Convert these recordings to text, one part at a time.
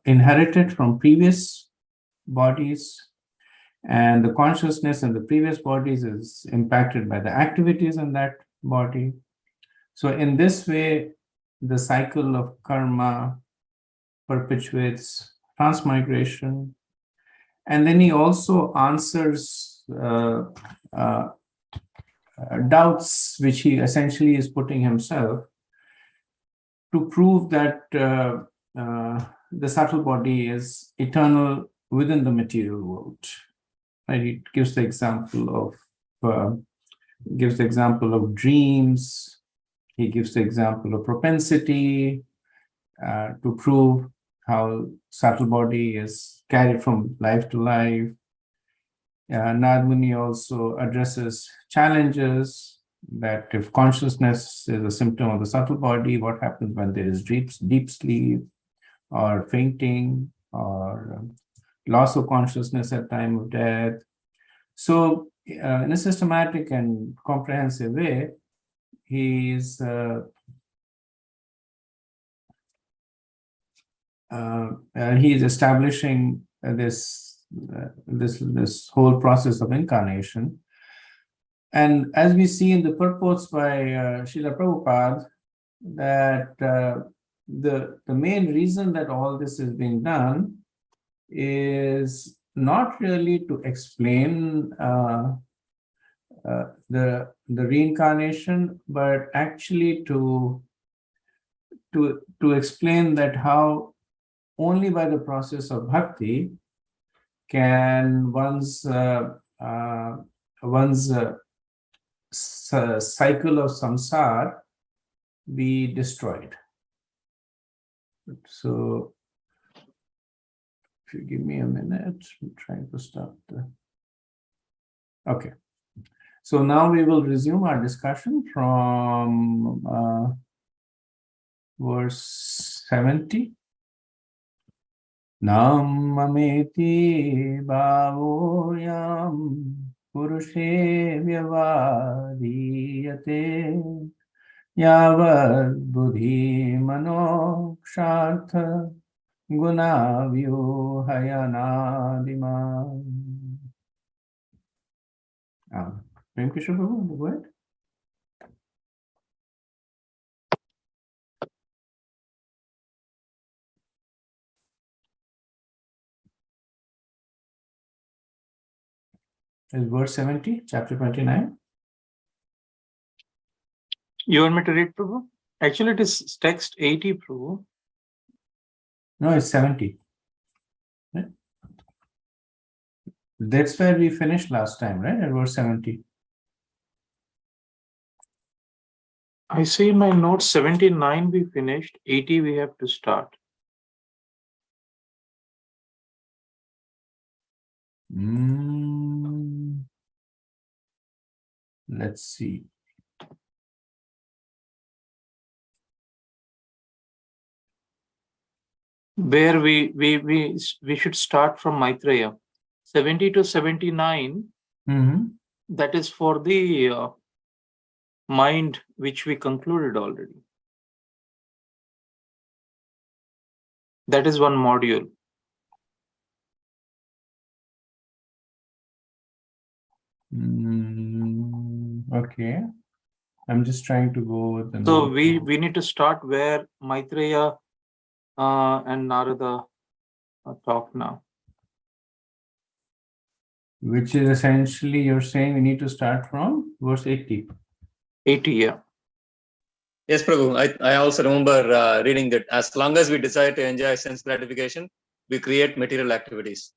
inherited from previous bodies, and the consciousness in the previous bodies is impacted by the activities in that body. So in this way, the cycle of karma perpetuates transmigration. And then he also answers doubts which he essentially is putting himself to prove that the subtle body is eternal within the material world. Right? It gives the example of dreams. He gives the example of propensity to prove how subtle body is carried from life to life. Nadmuni also addresses challenges that if consciousness is a symptom of the subtle body, what happens when there is deep sleep or fainting or loss of consciousness at time of death. So in a systematic and comprehensive way, he is establishing this whole process of incarnation. And as we see in the purports by Srila Prabhupada, that the main reason that all this is being done is not really to explain the reincarnation, but actually to explain that how only by the process of bhakti can one's cycle of samsara be destroyed. So if you give me a minute, I'm trying to start the... Okay. So now we will resume our discussion from verse 70. Namameti bhavoyam purushe vyavadiyate yavad buddhi mano kshartha guna vyuhayanadima. Prem Kishore Prabhu, go ahead. Is verse 70, chapter 29. You want me to read, Prabhu? Actually, it is text 80, Prabhu. No, it's 70. Right? That's where we finished last time, right? At verse 70. I see in my notes 79 we finished, 80 we have to start. Let's see. Where we should start from Maitreya. 70 to 79, that is for the mind which we concluded already. That is one module. Okay. I'm just trying to go with the... So we need to start where Maitreya and Narada talk now. Which is essentially, you're saying we need to start from verse 80. 80, yeah. Yes, Prabhu. I also remember reading that as long as we desire to enjoy sense gratification, we create material activities.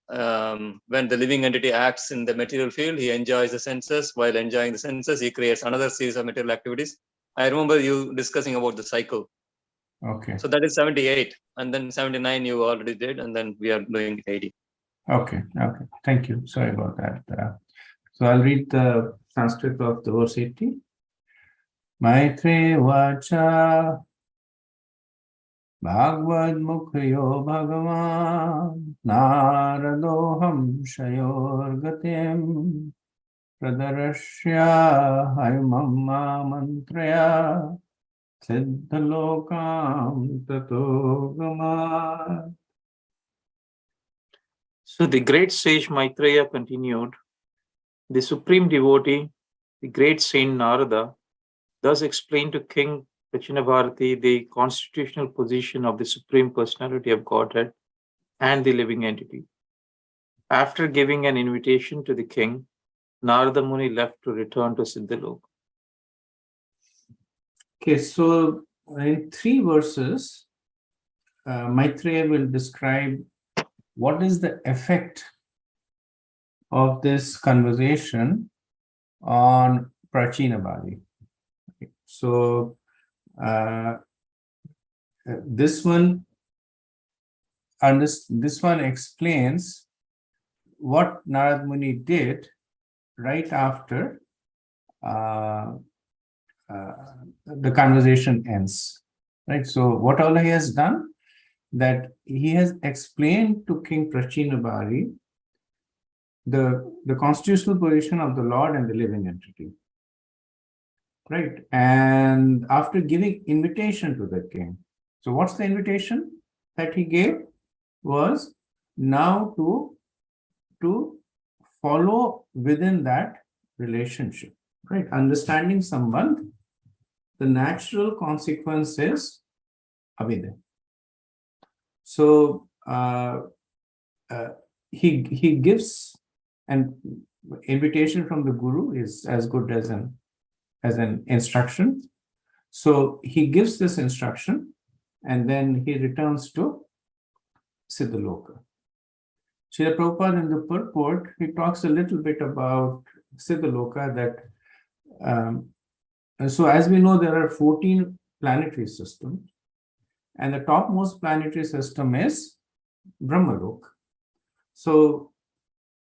When the living entity acts in the material field, he enjoys the senses. While enjoying the senses, he creates another series of material activities. I remember you discussing about the cycle. Okay. So that is 78. And then 79 you already did. And then we are doing 80. Okay. Okay. Thank you. Sorry about that. So I'll read the Sanskrit of the verse 80. Maitre vacha bhagavad mukhayo bhagavan naradoham shayor gatim pradarashya haimamma mantraya Siddhalokam tato gamat. So the great sage Maitreya continued, the supreme devotee, the great saint Narada, thus explained to King Prachinabharati the constitutional position of the Supreme Personality of Godhead and the living entity. After giving an invitation to the king, Narada Muni left to return to Siddhaloka. Okay, so in 3 verses, Maitreya will describe what is the effect of this conversation on Prachinabharati. So this one explains what Narad Muni did right after the conversation ends. Right. So what all he has done, that he has explained to King Prachinabharati the constitutional position of the Lord and the living entity. Right. And after giving invitation to the king. So what's the invitation that he gave? Was now to follow within that relationship. Right. Understanding someone, the natural consequence is avidya. So he gives an invitation from the guru is as good as an instruction. So he gives this instruction and then he returns to Siddhaloka. Srila Prabhupada in the purport, he talks a little bit about Siddhaloka, that so as we know, there are 14 planetary systems, and the topmost planetary system is Brahmaloka. So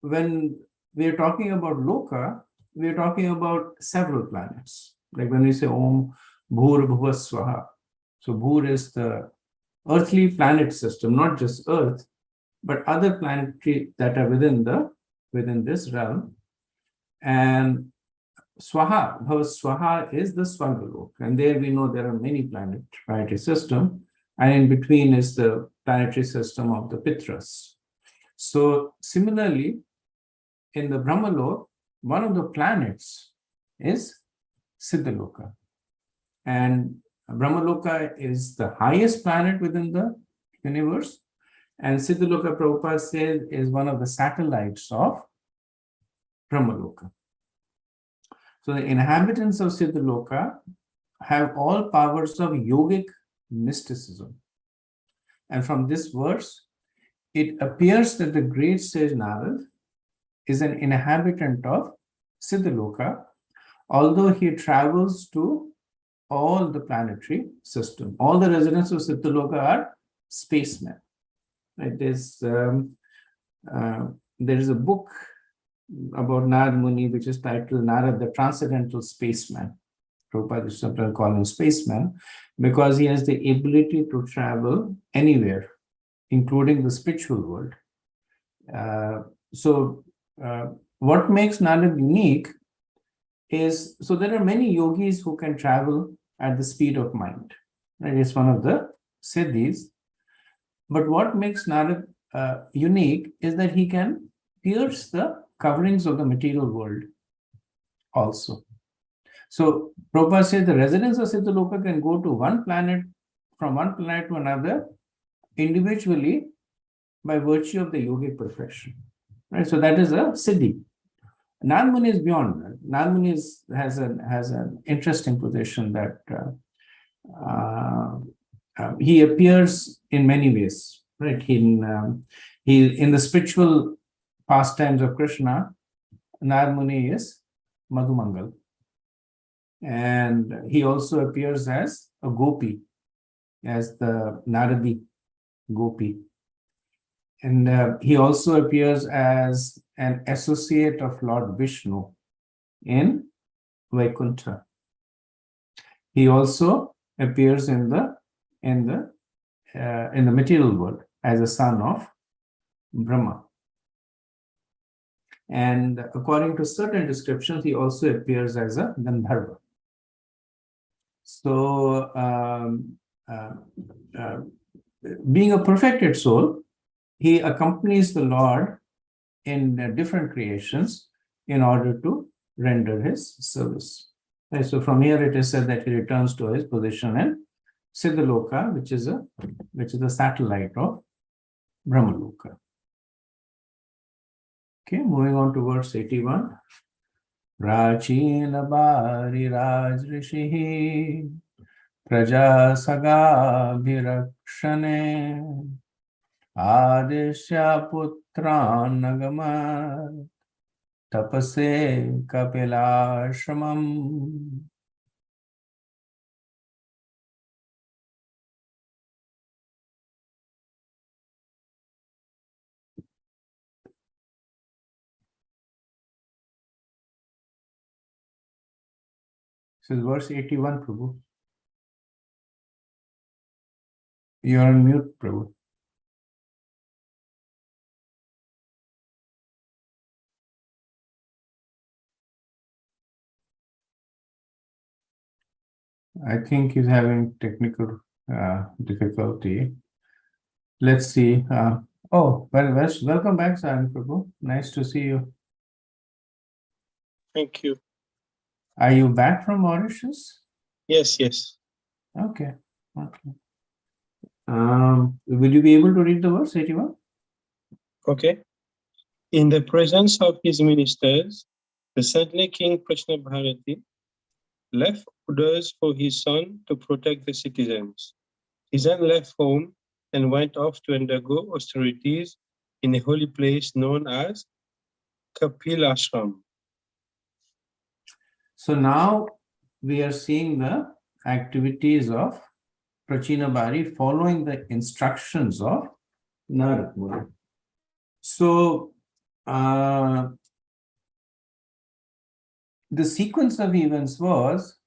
when we are talking about Loka, we are talking about several planets. Like when we say Om Bhur Bhuva Swaha. So Bhur is the earthly planet system, not just Earth, but other planetary that are within this realm. And Swaha, Bhava Swaha is the Swargalok. And there we know there are many planetary systems. And in between is the planetary system of the Pitras. So similarly, in the Brahmalok, one of the planets is Siddhaloka. And Brahmaloka is the highest planet within the universe. And Siddhaloka, Prabhupada says, is one of the satellites of Brahmaloka. So the inhabitants of Siddhaloka have all powers of yogic mysticism. And from this verse, it appears that the great sage Narad is an inhabitant of Siddhaloka, although he travels to all the planetary system. All the residents of Siddhaloka are spacemen. Right? There is a book about Narad Muni which is titled Narad, the Transcendental Spaceman. Prabhupada is sometimes called him spaceman because he has the ability to travel anywhere, including the spiritual world. What makes Narad unique is, so there are many yogis who can travel at the speed of mind. Right? It's one of the siddhis. But what makes Narad unique is that he can pierce the coverings of the material world also. So Prabhupada says the residents of Siddhaloka can go to one planet, from one planet to another, individually by virtue of the yogic perfection. Right? So that is a siddhi. Narad Muni is beyond that. Narad Muni has an interesting position that he appears in many ways. Right? In the spiritual pastimes of Krishna, Narad Muni is Madhumangal. And he also appears as a gopi, as the Naradi gopi. And he also appears as an associate of Lord Vishnu in Vaikuntha. He also appears in the material world as a son of Brahma. And according to certain descriptions, he also appears as a Gandharva. So, being a perfected soul, he accompanies the Lord in different creations in order to render his service. Right? So from here it is said that he returns to his position in Siddhaloka, which is a satellite of Brahmaloka. Okay, moving on to verse 81. Prachina Bari Raj Rishihi Praja Saga Bhirakshane Adishya Putran Nagamar Tapase Kapilashramam. This is verse 81, Prabhu. You are on mute, Prabhu. I think he's having technical difficulty. Let's see. Welcome back, Saran Prabhu. Nice to see you. Thank you. Are you back from Mauritius? Yes, yes. Okay. Will you be able to read the verse 81? Okay. In the presence of his ministers, the saintly King Prajnabharati left orders for his son to protect the citizens. He then left home and went off to undergo austerities in a holy place known as Kapilashram. So now we are seeing the activities of Prachinabhari following the instructions of Narad Muni. So the sequence of events was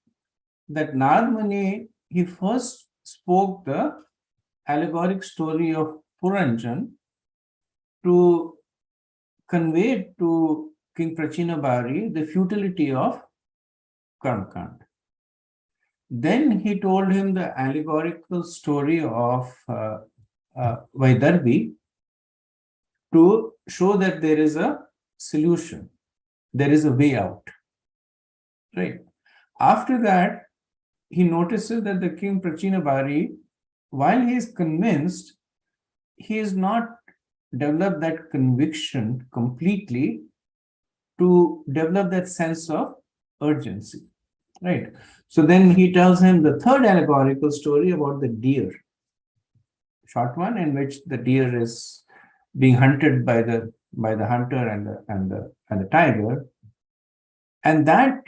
that Narad Muni, he first spoke the allegoric story of Puranjan to convey to King Prachinabhari the futility of Karmakand. Then he told him the allegorical story of Vaidarbhi to show that there is a solution, there is a way out. Right. After that, he notices that the King Prachinabhari, while he is convinced, he has not developed that conviction completely to develop that sense of urgency. Right. So then he tells him the third allegorical story about the deer, short one, in which the deer is being hunted by the hunter and the tiger, and that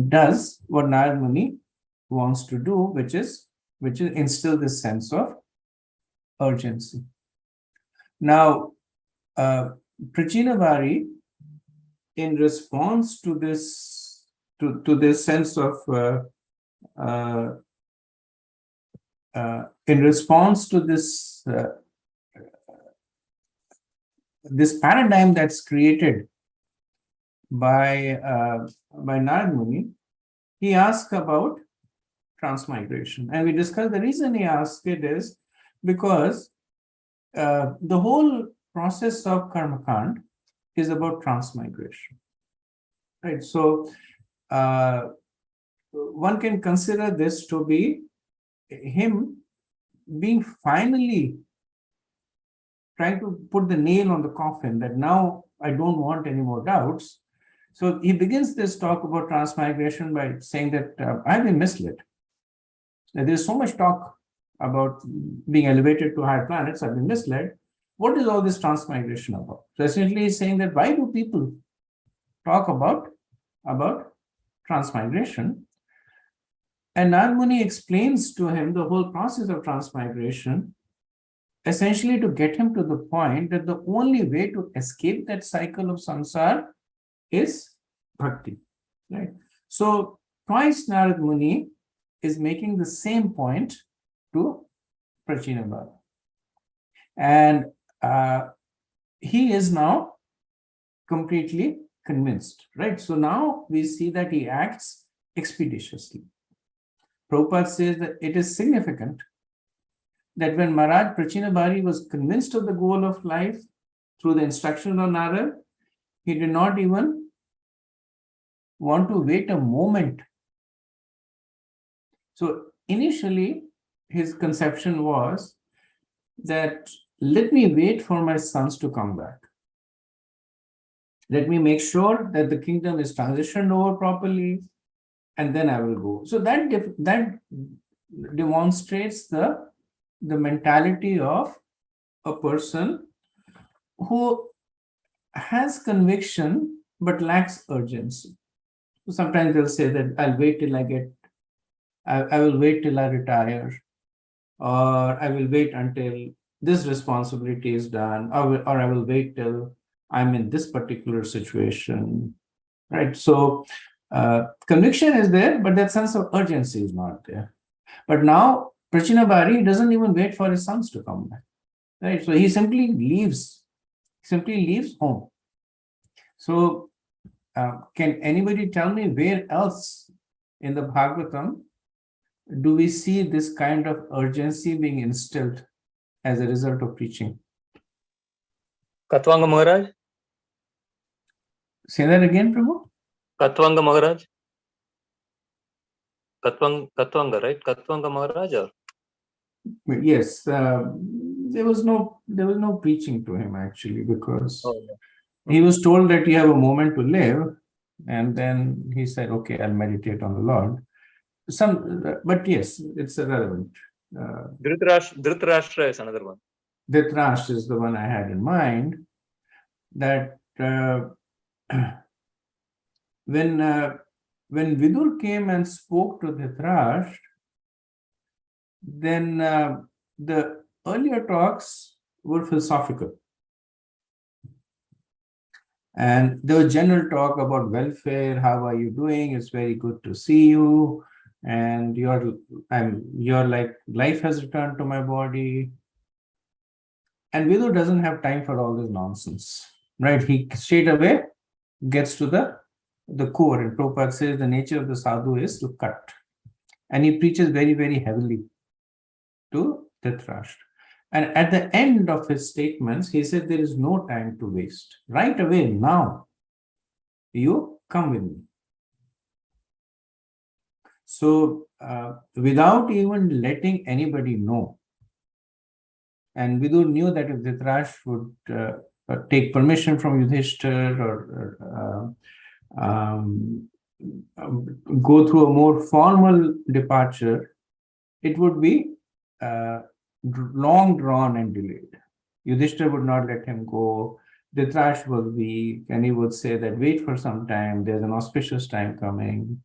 does what Narad Muni wants to do, which is instill this sense of urgency. Now, Prachinabhari, in response to this sense of in response to this this paradigm that's created by Narad Muni, he asked about transmigration, and we discussed the reason he asked it is because the whole process of Karmakand is about transmigration, right? So one can consider this to be him being finally trying to put the nail on the coffin that now I don't want any more doubts. So he begins this talk about transmigration by saying that I've been misled. There's so much talk about being elevated to higher planets. I've been misled. What is all this transmigration about? So essentially he's saying that why do people talk about transmigration? And Narad Muni explains to him the whole process of transmigration, essentially to get him to the point that the only way to escape that cycle of samsara is bhakti, right? So twice Narad Muni is making the same point to Prachinabhari. And he is now completely convinced, right? So now we see that he acts expeditiously. Prabhupada says that it is significant that when Maharaj Prachinabhari was convinced of the goal of life through the instruction of Narad, he did not even want to wait a moment. So initially, his conception was that let me wait for my sons to come back. Let me make sure that the kingdom is transitioned over properly, and then I will go. So that demonstrates the mentality of a person who has conviction but lacks urgency. So sometimes they'll say that I'll wait till I will wait till I retire, or I will wait until this responsibility is done, or I will wait till I'm in this particular situation, right? So conviction is there, but that sense of urgency is not there. But now Prachinabhari doesn't even wait for his sons to come back, right? So he simply leaves home. So can anybody tell me where else in the Bhagavatam do we see this kind of urgency being instilled as a result of preaching? Katvanga Maharaj? Say that again, Prabhu? Katvanga Maharaj? Katvanga, right? Katvanga Maharaj? Or? Yes, there was no preaching to him actually, because he was told that you have a moment to live, and then he said, okay, I'll meditate on the Lord. But yes, it's irrelevant. Dhritarashtra is another one. Dhritarashtra is the one I had in mind. That when Vidur came and spoke to Dhritarashtra, then the earlier talks were philosophical. And there was general talk about welfare. How are you doing? It's very good to see you. And you're like, life has returned to my body. And Vidur doesn't have time for all this nonsense, right? He straight away gets to the core. And Prabhupada says the nature of the sadhu is to cut. And he preaches very, very heavily to Dhritarashtra. And at the end of his statements, he said, there is no time to waste. Right away, now, you come with me. So, without even letting anybody know, and Vidur knew that if Dhritarashtra would take permission from Yudhishthir or go through a more formal departure, it would be long drawn and delayed. Yudhishthir would not let him go. Dhritarashtra was weak, and he would say that wait for some time, there's an auspicious time coming.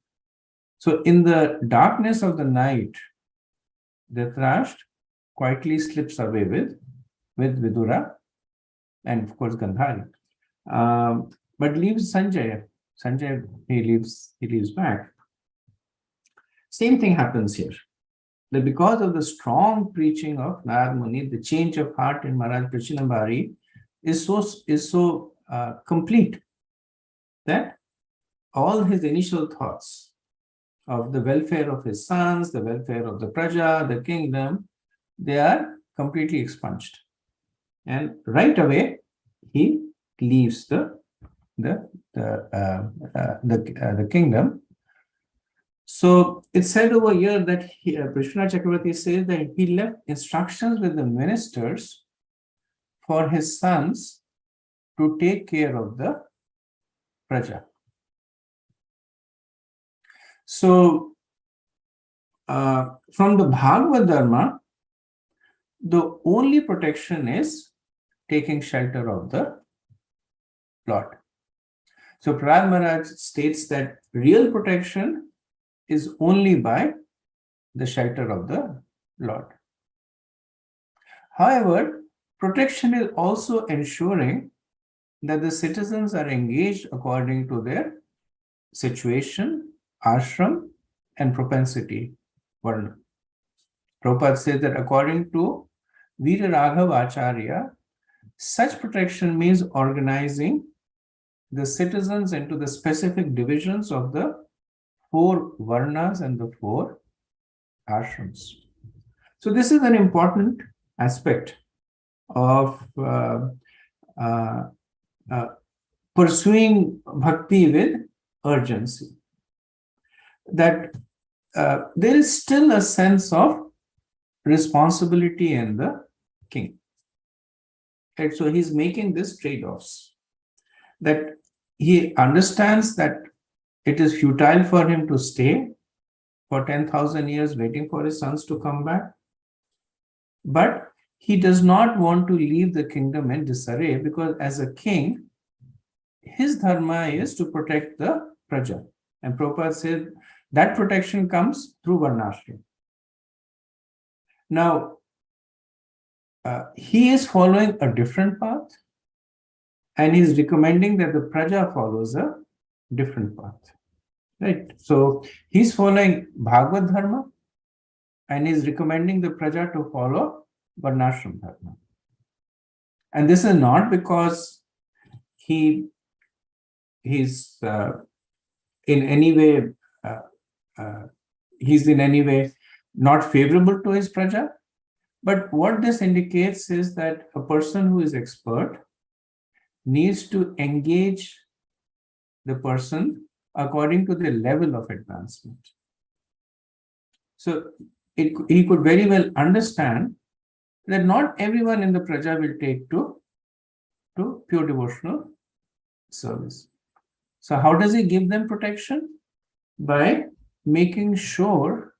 So in the darkness of the night, Dhritarashtra quietly slips away with Vidura and of course Gandhari, but leaves Sanjaya. Sanjaya, he leaves back. Same thing happens here. That because of the strong preaching of Narad Muni, the change of heart in Maharaj Prachinabhari is so complete that all his initial thoughts of the welfare of his sons, the welfare of the praja, the kingdom, they are completely expunged. And right away, he leaves the kingdom. So it's said over here that Krishna Chakravarti says that he left instructions with the ministers for his sons to take care of the praja. So from the Bhagavad Dharma, the only protection is taking shelter of the Lord. So Prahlad Maharaj states that real protection is only by the shelter of the Lord. However, protection is also ensuring that the citizens are engaged according to their situation, ashram, and propensity, varna. Prabhupada says that according to Veera Raghav Acharya, such protection means organizing the citizens into the specific divisions of the 4 varnas and the 4 ashrams. So this is an important aspect of pursuing bhakti with urgency. That there is still a sense of responsibility in the king. Right? So he's making these trade-offs. That he understands that it is futile for him to stay for 10,000 years waiting for his sons to come back. But he does not want to leave the kingdom in disarray, because as a king, his dharma is to protect the praja. And Prabhupada said that protection comes through varnashram. Now, he is following a different path, and he's recommending that the praja follows a different path. Right? So he's following Bhagavad Dharma, and he's recommending the praja to follow varnashram dharma. And this is not because he's in any way not favorable to his praja, but what this indicates is that a person who is expert needs to engage the person according to the level of advancement. So he could very well understand that not everyone in the praja will take to pure devotional service. So how does he give them protection? By making sure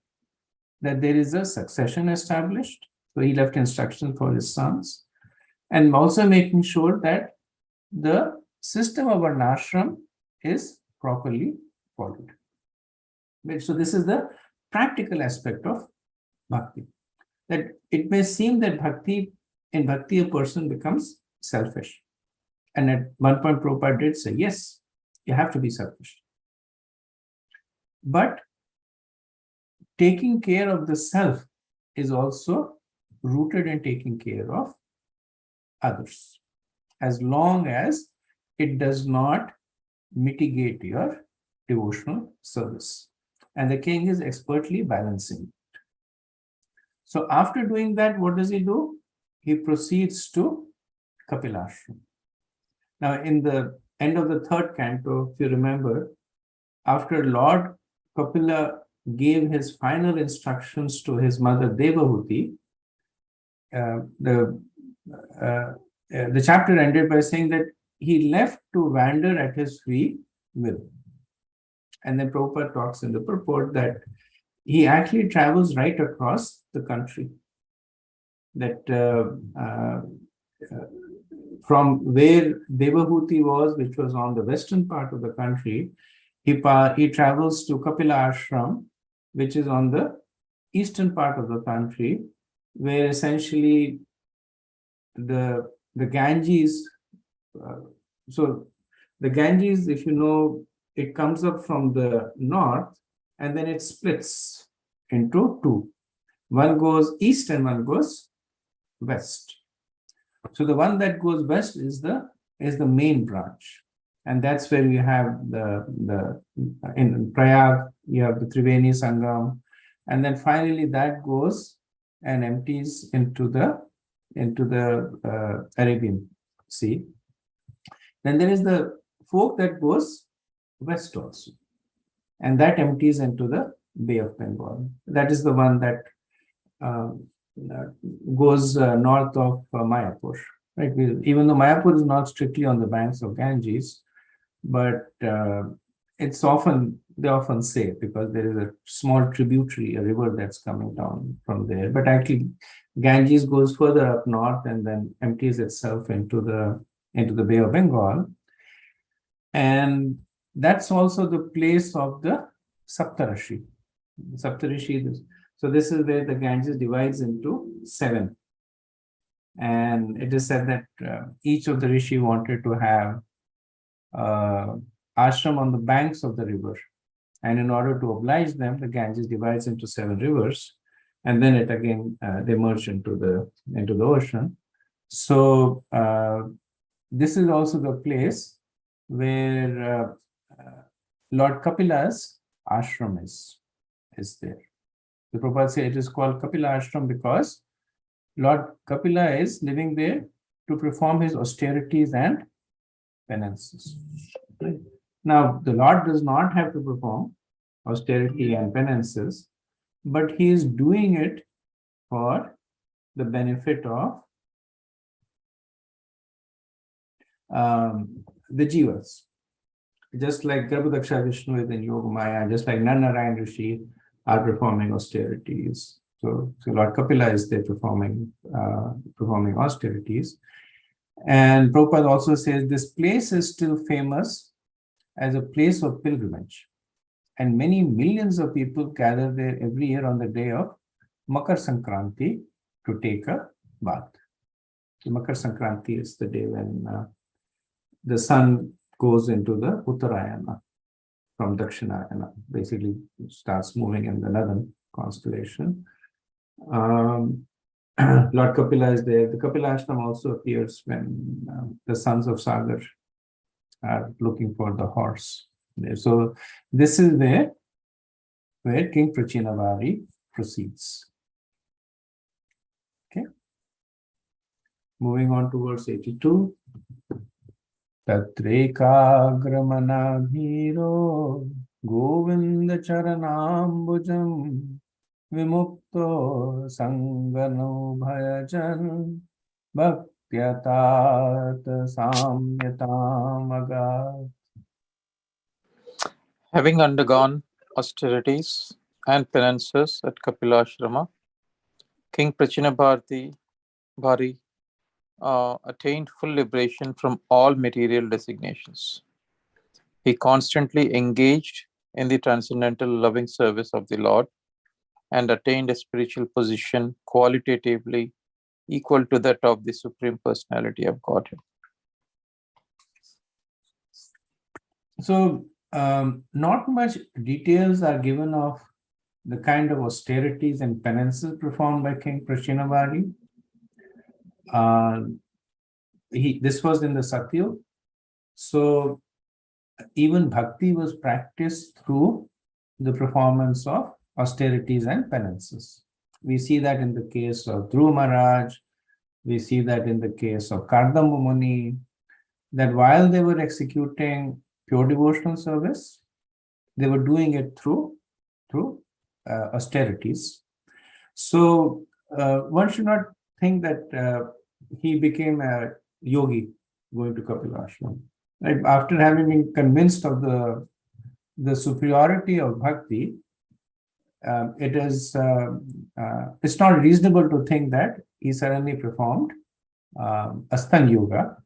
that there is a succession established. So he left instructions for his sons, and also making sure that the system of varnashram is properly followed. So this is the practical aspect of bhakti. That it may seem that in bhakti a person becomes selfish. And at one point Prabhupada did say, yes, you have to be selfish. But taking care of the self is also rooted in taking care of others, as long as it does not mitigate your devotional service. And the king is expertly balancing it. So after doing that, what does he do? He proceeds to Kapilashram. Now, in the end of the third canto, if you remember, after Lord Kapila gave his final instructions to his mother Devahuti, the chapter ended by saying that he left to wander at his free will. And then Prabhupada talks in the purport that he actually travels right across the country. That from where Devahuti was, which was on the western part of the country, he travels to Kapila Ashram, which is on the eastern part of the country, where essentially the Ganges, so the Ganges, if you know, it comes up from the north and then it splits into two. One goes east and one goes west. So the one that goes west is the main branch, and that's where you have in Prayag you have the Triveni Sangam, and then finally that goes and empties into the Arabian Sea. Then there is the fork that goes west also, and that empties into the Bay of Bengal. That is the one that goes north of Mayapur, right? Even though Mayapur is not strictly on the banks of Ganges, but it's they often say, because there is a small tributary, a river that's coming down from there. But actually, Ganges goes further up north and then empties itself into the Bay of Bengal, and that's also the place of the Saptarishi. So this is where the Ganges divides into 7. And it is said that each of the rishi wanted to have ashram on the banks of the river. And in order to oblige them, the Ganges divides into 7 rivers. And then it again, they merge into the ocean. So this is also the place where Lord Kapila's ashram is there. The Prabhupada said it is called Kapila Ashram because Lord Kapila is living there to perform his austerities and penances. Right? Now, the Lord does not have to perform austerity and penances, but he is doing it for the benefit of the jivas. Just like Garbhodaksha Vishnu is in Yoga Maya, just like Narayan Rishi are performing austerities. So Lord Kapila is there performing austerities. And Prabhupada also says this place is still famous as a place of pilgrimage. And many millions of people gather there every year on the day of Makar Sankranti to take a bath. So Makar Sankranti is the day when the sun goes into the Uttarayana from Dakshinayana, basically starts moving in the northern constellation. Lord Kapila is there. The Kapila Ashram also appears when the sons of Sagar are looking for the horse. So this is where King Prachinavari proceeds. Okay. Moving on to verse 82. Tatreka Hiro Govinda Charanambujam Vimukto Sangano Bhayajan Bhaktyatart Samyatamagat. Having undergone austerities and penances at Kapilashrama, King Prachinabhari attained full liberation from all material designations. He constantly engaged in the transcendental loving service of the Lord and attained a spiritual position qualitatively equal to that of the Supreme Personality of Godhead. So, not much details are given of the kind of austerities and penances performed by King Prachinavari. This was in the Satyug. So, even bhakti was practiced through the performance of austerities and penances. We see that in the case of Dhruva Maharaj. We see that in the case of Kardamba Muni, that while they were executing pure devotional service, they were doing it through austerities. So one should not think that he became a yogi going to Kapila Ashram. Right? After having been convinced of the superiority of bhakti, it's not reasonable to think that he suddenly performed Astang Yoga.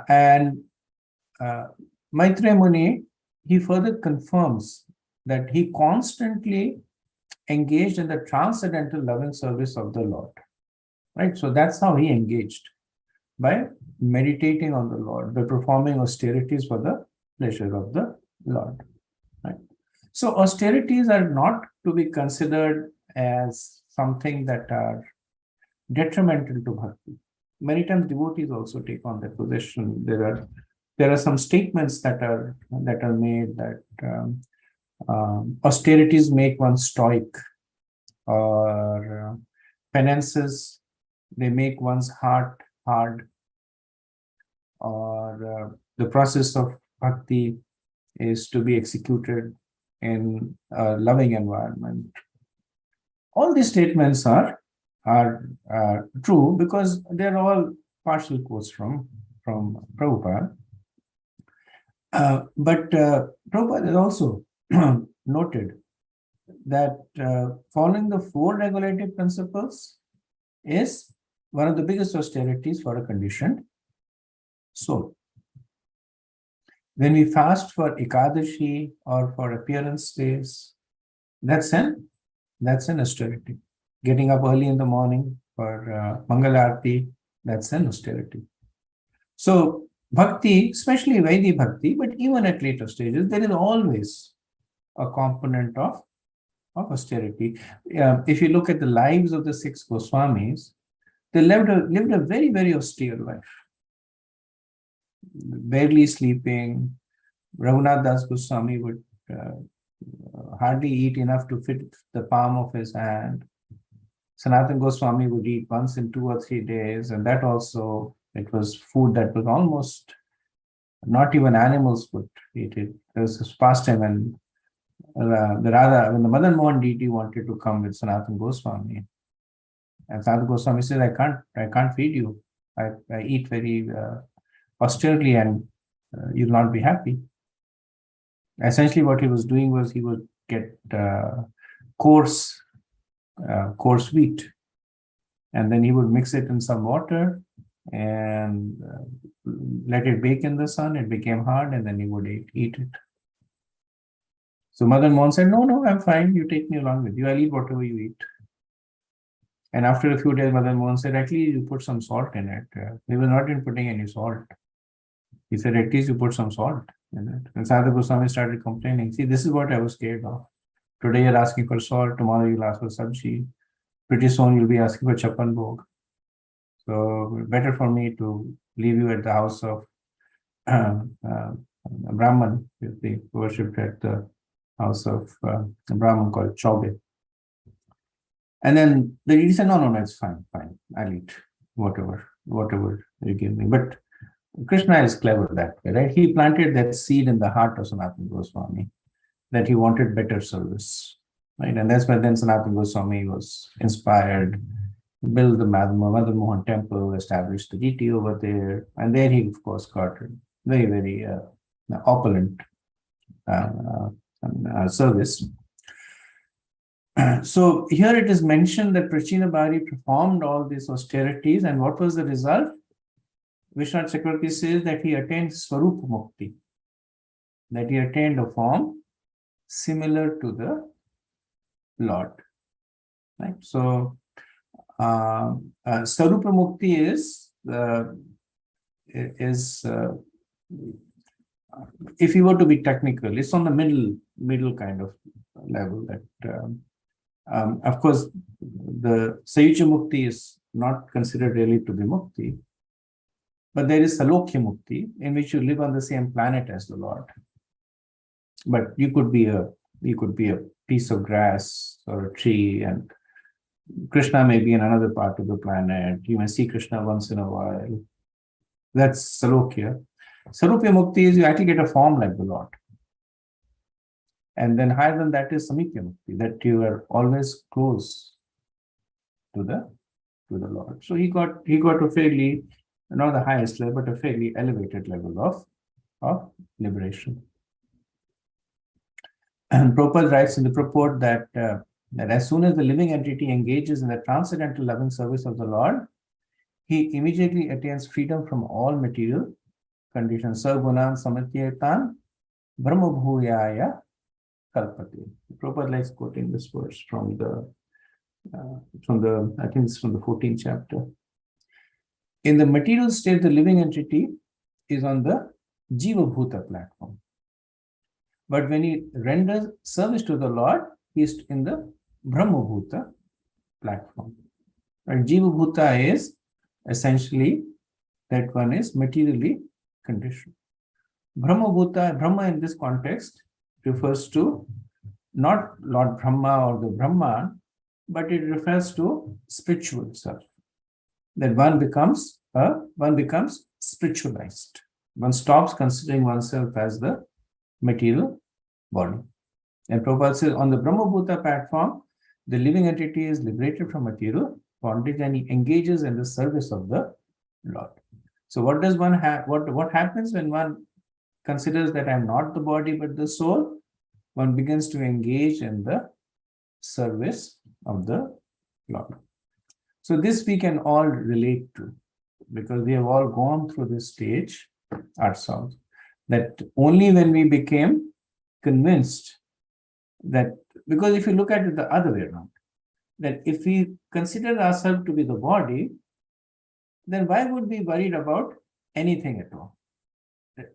And Maitreya Muni, he further confirms that he constantly engaged in the transcendental loving service of the Lord. Right? So that's how he engaged, by meditating on the Lord, by performing austerities for the pleasure of the Lord. Right? So austerities are not to be considered as something that are detrimental to bhakti. Many times devotees also take on that position. There are some statements that are made that austerities make one stoic, or penances, they make one's heart hard, or the process of bhakti is to be executed in a loving environment. All these statements are true because they're all partial quotes from Prabhupada. But Prabhupada has also noted that following the four regulative principles is one of the biggest austerities for a conditioned soul. When we fast for Ekadashi or for appearance days, that's an austerity. Getting up early in the morning for Mangalarti, that's an austerity. So bhakti, especially Vaidhi bhakti, but even at later stages, there is always a component of austerity. If you look at the lives of the 6 Goswamis, they lived a very, very austere life. Barely sleeping. Raghunath Das Goswami would hardly eat enough to fit the palm of his hand. Sanatana Goswami would eat once in 2 or 3 days, and that also, it was food that was almost, not even animals would eat it. There was this pastime when when the Madan Mohan deity wanted to come with Sanatana Goswami, and Sanatana Goswami said, I can't feed you. I eat very austerely, and you'll not be happy. Essentially, what he was doing was he would get coarse wheat, and then he would mix it in some water and let it bake in the sun. It became hard, and then he would eat it. So Madan Mohan said, no, I'm fine. You take me along with you. I'll eat whatever you eat. And after a few days, Madan Mohan said, at least you put some salt in it. He was not in putting any salt. He said, at least you put some salt in it. And Sanatana Goswami started complaining. See, this is what I was scared of. Today you're asking for salt. Tomorrow you'll ask for sabji. Pretty soon you'll be asking for chapan bhog. So better for me to leave you at the house of Brahman, if they worshipped at the house of a Brahman called Chaube. And then the deity said, no, it's fine. I'll eat whatever you give me. But Krishna is clever that way, right? He planted that seed in the heart of Sanatana Goswami that he wanted better service, right? And that's why then Sanatana Goswami was inspired to build the Madan Mohan temple, established the deity over there. And there he, of course, got a very, very opulent service. So here it is mentioned that Prachina Bari performed all these austerities, and what was the result? Vishwanath Chakravarti says that he attained Swarupa Mukti, that he attained a form similar to the Lord. Right? So Swarupa Mukti is if you were to be technical, it's on the middle kind of level. That of course, the Sayuja Mukti is not considered really to be Mukti, but there is Salokya Mukti, in which you live on the same planet as the Lord. But you could be a piece of grass or a tree, and Krishna may be in another part of the planet. You may see Krishna once in a while. That's Salokya. Sarupya Mukti is you actually get a form like the Lord. And then higher than that is Samikya Mukti, that you are always close to the Lord. So he got a fairly, not the highest level, but a fairly elevated level of liberation. And Prabhupada writes in the purport that as soon as the living entity engages in the transcendental loving service of the Lord, he immediately attains freedom from all material conditions. Sargunan samatyetan brahmabhuyaya kalpate. Prabhupada likes quoting this verse from the I think it's from the 14th chapter. In the material state, the living entity is on the Jiva Bhuta platform. But when he renders service to the Lord, he is in the Brahma Bhuta platform. And Jiva Bhuta is essentially that one is materially conditioned. Brahma Bhuta, Brahma in this context refers to not Lord Brahma or the Brahman, but it refers to spiritual self. That one becomes spiritualized. One stops considering oneself as the material body. And Prabhupada says on the Brahma Bhuta platform, the living entity is liberated from material bondage and he engages in the service of the Lord. So what does one have? What happens when one considers that I'm not the body but the soul? One begins to engage in the service of the Lord. So this we can all relate to because we have all gone through this stage ourselves. That only when we became convinced that, because if you look at it the other way around, that if we consider ourselves to be the body, then why would we be worried about anything at all,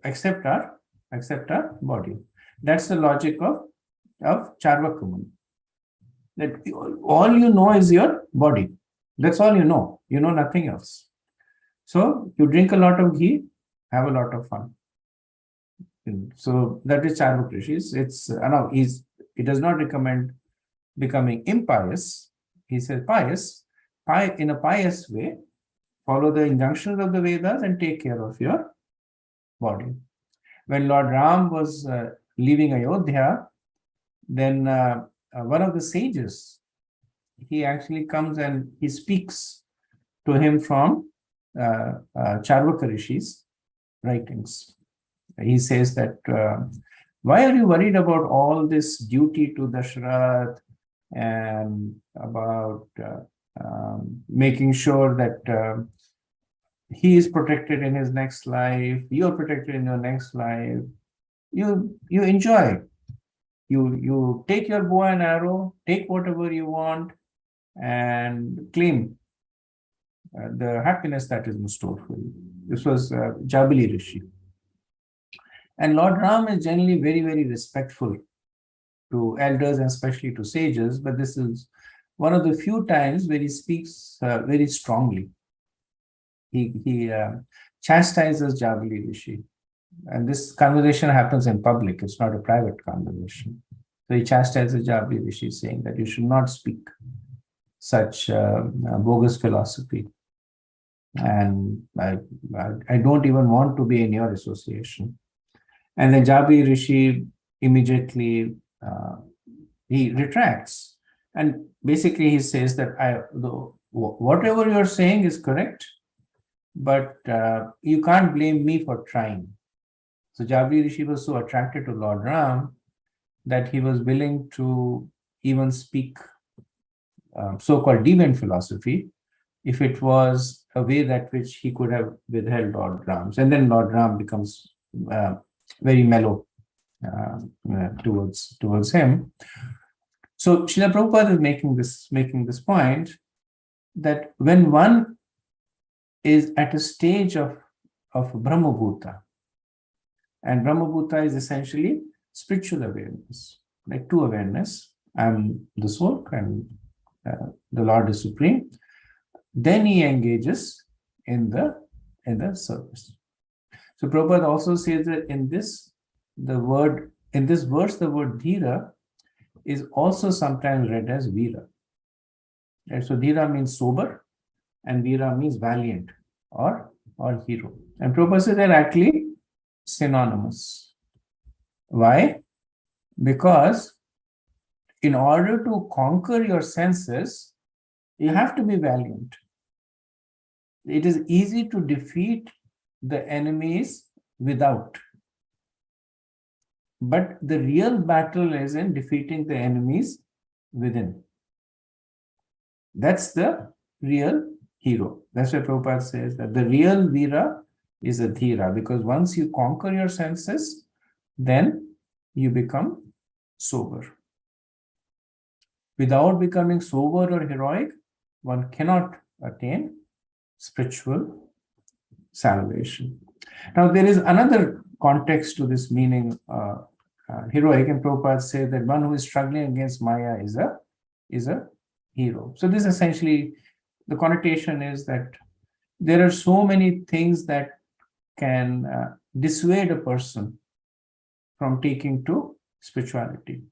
except our body? That's the logic of Charvaka Muni. That all you know is your body. That's all you know. You know nothing else. So you drink a lot of ghee, have a lot of fun. So that is Charvaka Rishi. It does not recommend becoming impious. He says in a pious way, follow the injunctions of the Vedas and take care of your body. When Lord Ram was leaving Ayodhya, then one of the sages, he actually comes and he speaks to him from Charvaka Rishi's writings. He says that, why are you worried about all this duty to Dashrath and about making sure that he is protected in his next life, you're protected in your next life. You enjoy. You take your bow and arrow, take whatever you want, and claim the happiness that is in store for you. This was Jabali Rishi. And Lord Ram is generally very, very respectful to elders and especially to sages, but this is one of the few times where he speaks very strongly. He chastises Jabali Rishi. And this conversation happens in public, it's not a private conversation. So he chastises Jabali Rishi, saying that you should not speak such bogus philosophy. And I don't even want to be in your association. And then Jabali Rishi immediately, he retracts. And basically he says that whatever you're saying is correct, but you can't blame me for trying. So Jabali Rishi was so attracted to Lord Ram that he was willing to even speak so-called deviant philosophy if it was a way that which he could have withheld Lord Ram's. And then Lord Ram becomes very mellow towards him. So Srila Prabhupada is making this point that when one is at a stage of Brahmabhuta, and Brahmabhuta is essentially spiritual awareness, like true awareness. I'm the soul and the Lord is supreme. Then he engages in the service. So Prabhupada also says that in this verse, the word dhira is also sometimes read as vira. Right? So dhira means sober, and vira means valiant or hero. And Prabhupada says they're actually synonymous. Why? Because in order to conquer your senses, you have to be valiant. It is easy to defeat the enemies without. But the real battle is in defeating the enemies within. That's the real hero. That's why Prabhupada says that the real Veera is a Dhira, because once you conquer your senses, then you become sober. Without becoming sober or heroic, one cannot attain spiritual salvation. Now, there is another context to this meaning heroic, and Prabhupada says that one who is struggling against Maya is a hero. So this essentially, the connotation is that there are so many things that can dissuade a person from taking to spirituality.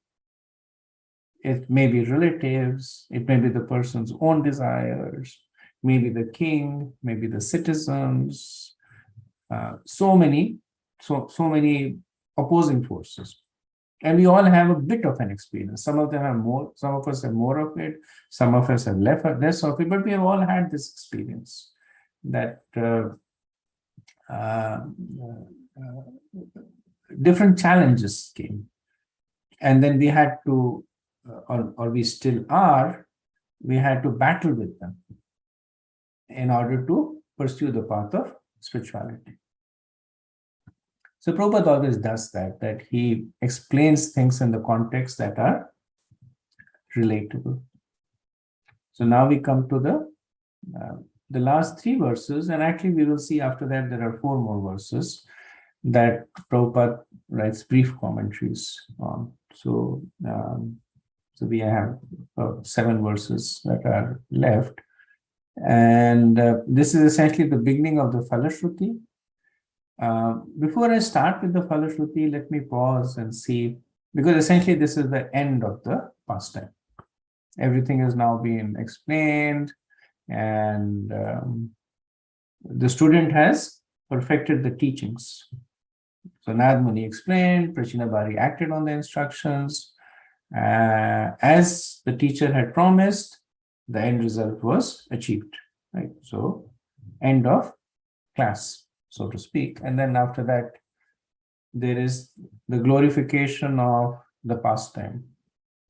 It may be relatives, it may be the person's own desires, maybe the king, maybe the citizens, so many opposing forces. And we all have a bit of an experience. Some of them have more, some of us have more of it, some of us have less of it, but we have all had this experience that different challenges came. And then we had to, or we still are, we had to battle with them in order to pursue the path of spirituality. So Prabhupada always does that he explains things in the context that are relatable. So now we come to the last three verses, and actually we will see after that there are four more verses that Prabhupada writes brief commentaries on. So we have 7 verses that are left. And this is essentially the beginning of the Falashruti. Before I start with the Falashruti, let me pause and see because essentially this is the end of the pastime. Everything is now being explained, and the student has perfected the teachings. So Narad Muni explained, Prachina Bari acted on the instructions. As the teacher had promised, the end result was achieved. Right? So end of class, so to speak. And then after that, there is the glorification of the pastime.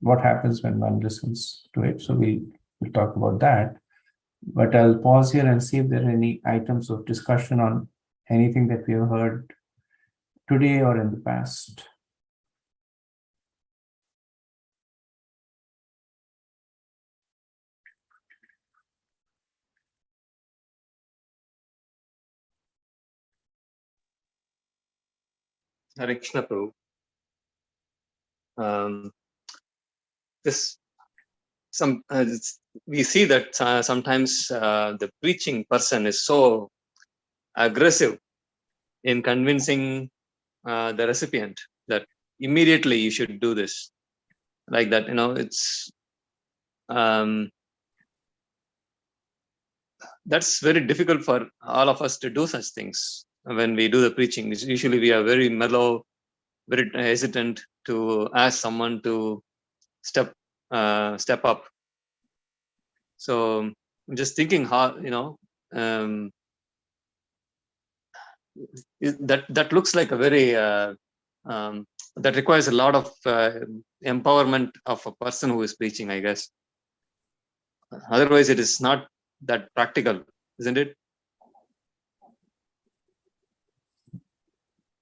What happens when one listens to it? So we'll talk about that. But I'll pause here and see if there are any items of discussion on anything that we have heard today or in the past. Hare Krishna Prabhu. We see that sometimes the preaching person is so aggressive in convincing the recipient that immediately you should do this, like that. It's that's very difficult for all of us to do such things when we do the preaching. Usually we are very mellow, very hesitant to ask someone to step up. So I'm just thinking how, that looks like a very that requires a lot of empowerment of a person who is preaching, I guess. Otherwise it is not that practical, isn't it?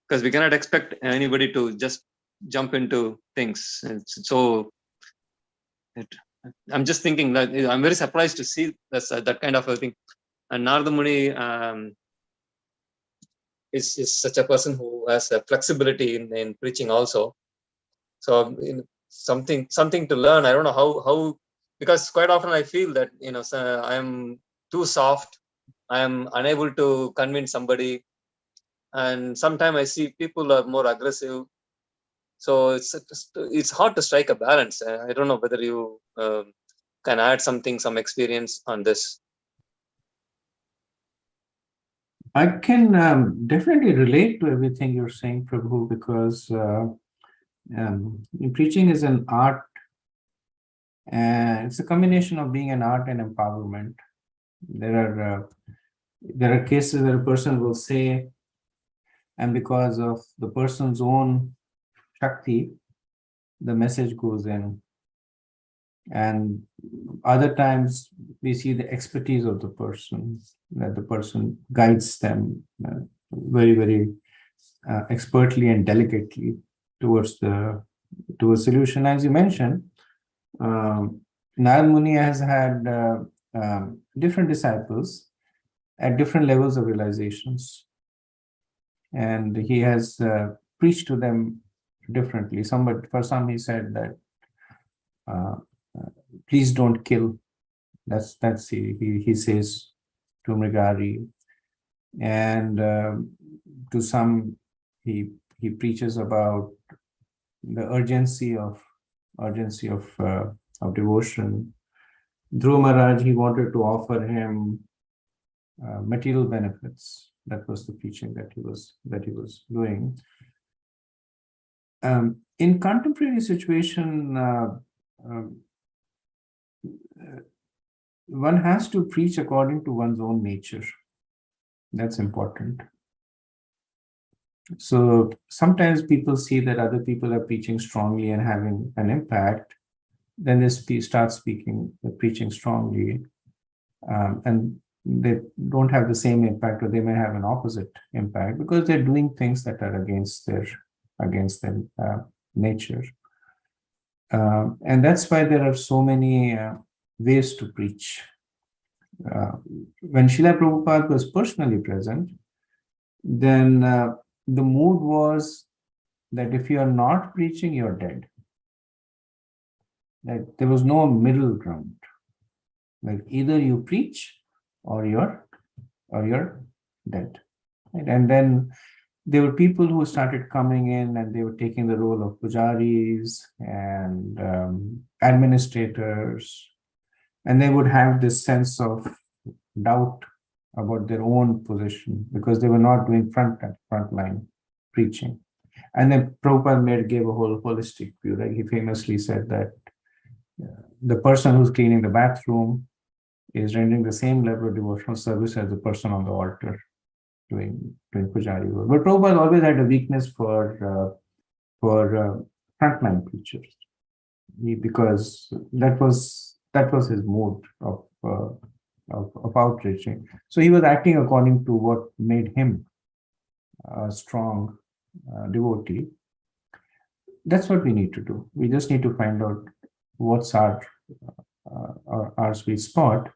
Because we cannot expect anybody to just jump into things. I'm just thinking that I'm very surprised to see that kind of a thing. And Narada Muni is such a person who has a flexibility in preaching also. So something to learn. I don't know how, because quite often I feel that I am too soft. I am unable to convince somebody, and sometimes I see people are more aggressive. So it's hard to strike a balance. I don't know whether you can add some experience on this. I can definitely relate to everything you're saying, Prabhu, because preaching is an art. It's a combination of being an art and empowerment. There are cases where a person will say, and because of the person's own Shakti, the message goes in. And other times we see the expertise of the person, that the person guides them very, very expertly and delicately towards a solution. As you mentioned, Narad Muni has had different disciples at different levels of realizations, and he has preached to them differently. For some, he said that please don't kill. That's he says to Mrigari, and to some he preaches about the urgency of devotion. Dhruva Maharaj, he wanted to offer him material benefits. That was the preaching that he was doing. In contemporary situation, one has to preach according to one's own nature. That's important. So sometimes people see that other people are preaching strongly and having an impact, then they start preaching strongly, and they don't have the same impact, or they may have an opposite impact because they're doing things that are against their nature. And that's why there are so many ways to preach. When Srila Prabhupada was personally present, then the mood was that if you are not preaching, you're dead. Like there was no middle ground. Like either you preach or you're dead. Right? And then there were people who started coming in and they were taking the role of pujaris and administrators, and they would have this sense of doubt about their own position because they were not doing frontline preaching. And then Prabhupada gave a whole holistic view. Like he famously said that the person who's cleaning the bathroom is rendering the same level of devotional service as the person on the altar doing pujari work. But Prabhupada always had a weakness for frontline preachers, because that was his mode of outreaching. So he was acting according to what made him a strong devotee. That's what we need to do. We just need to find out what's our sweet spot.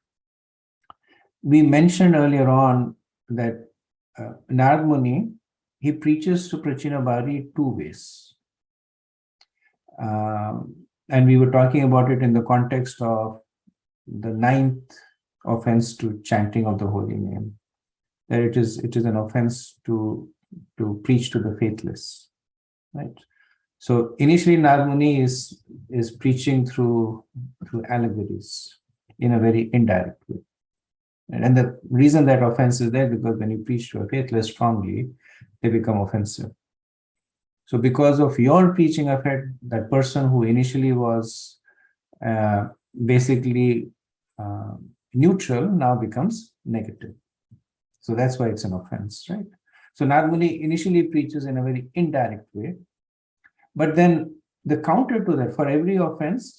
We mentioned earlier on that Narad Muni, he preaches to Prachina Bhari two ways. And we were talking about it in the context of the 9th offense to chanting of the holy name. That it is an offense to preach to the faithless, right? So initially Narad Muni is preaching through allegories in a very indirect way. And the reason that offense is there, because when you preach to a faithless strongly, they become offensive. So because of your preaching effect, that person who initially was basically neutral now becomes negative. So that's why it's an offense, right? So Narad Muni initially preaches in a very indirect way. But then the counter to that, for every offense,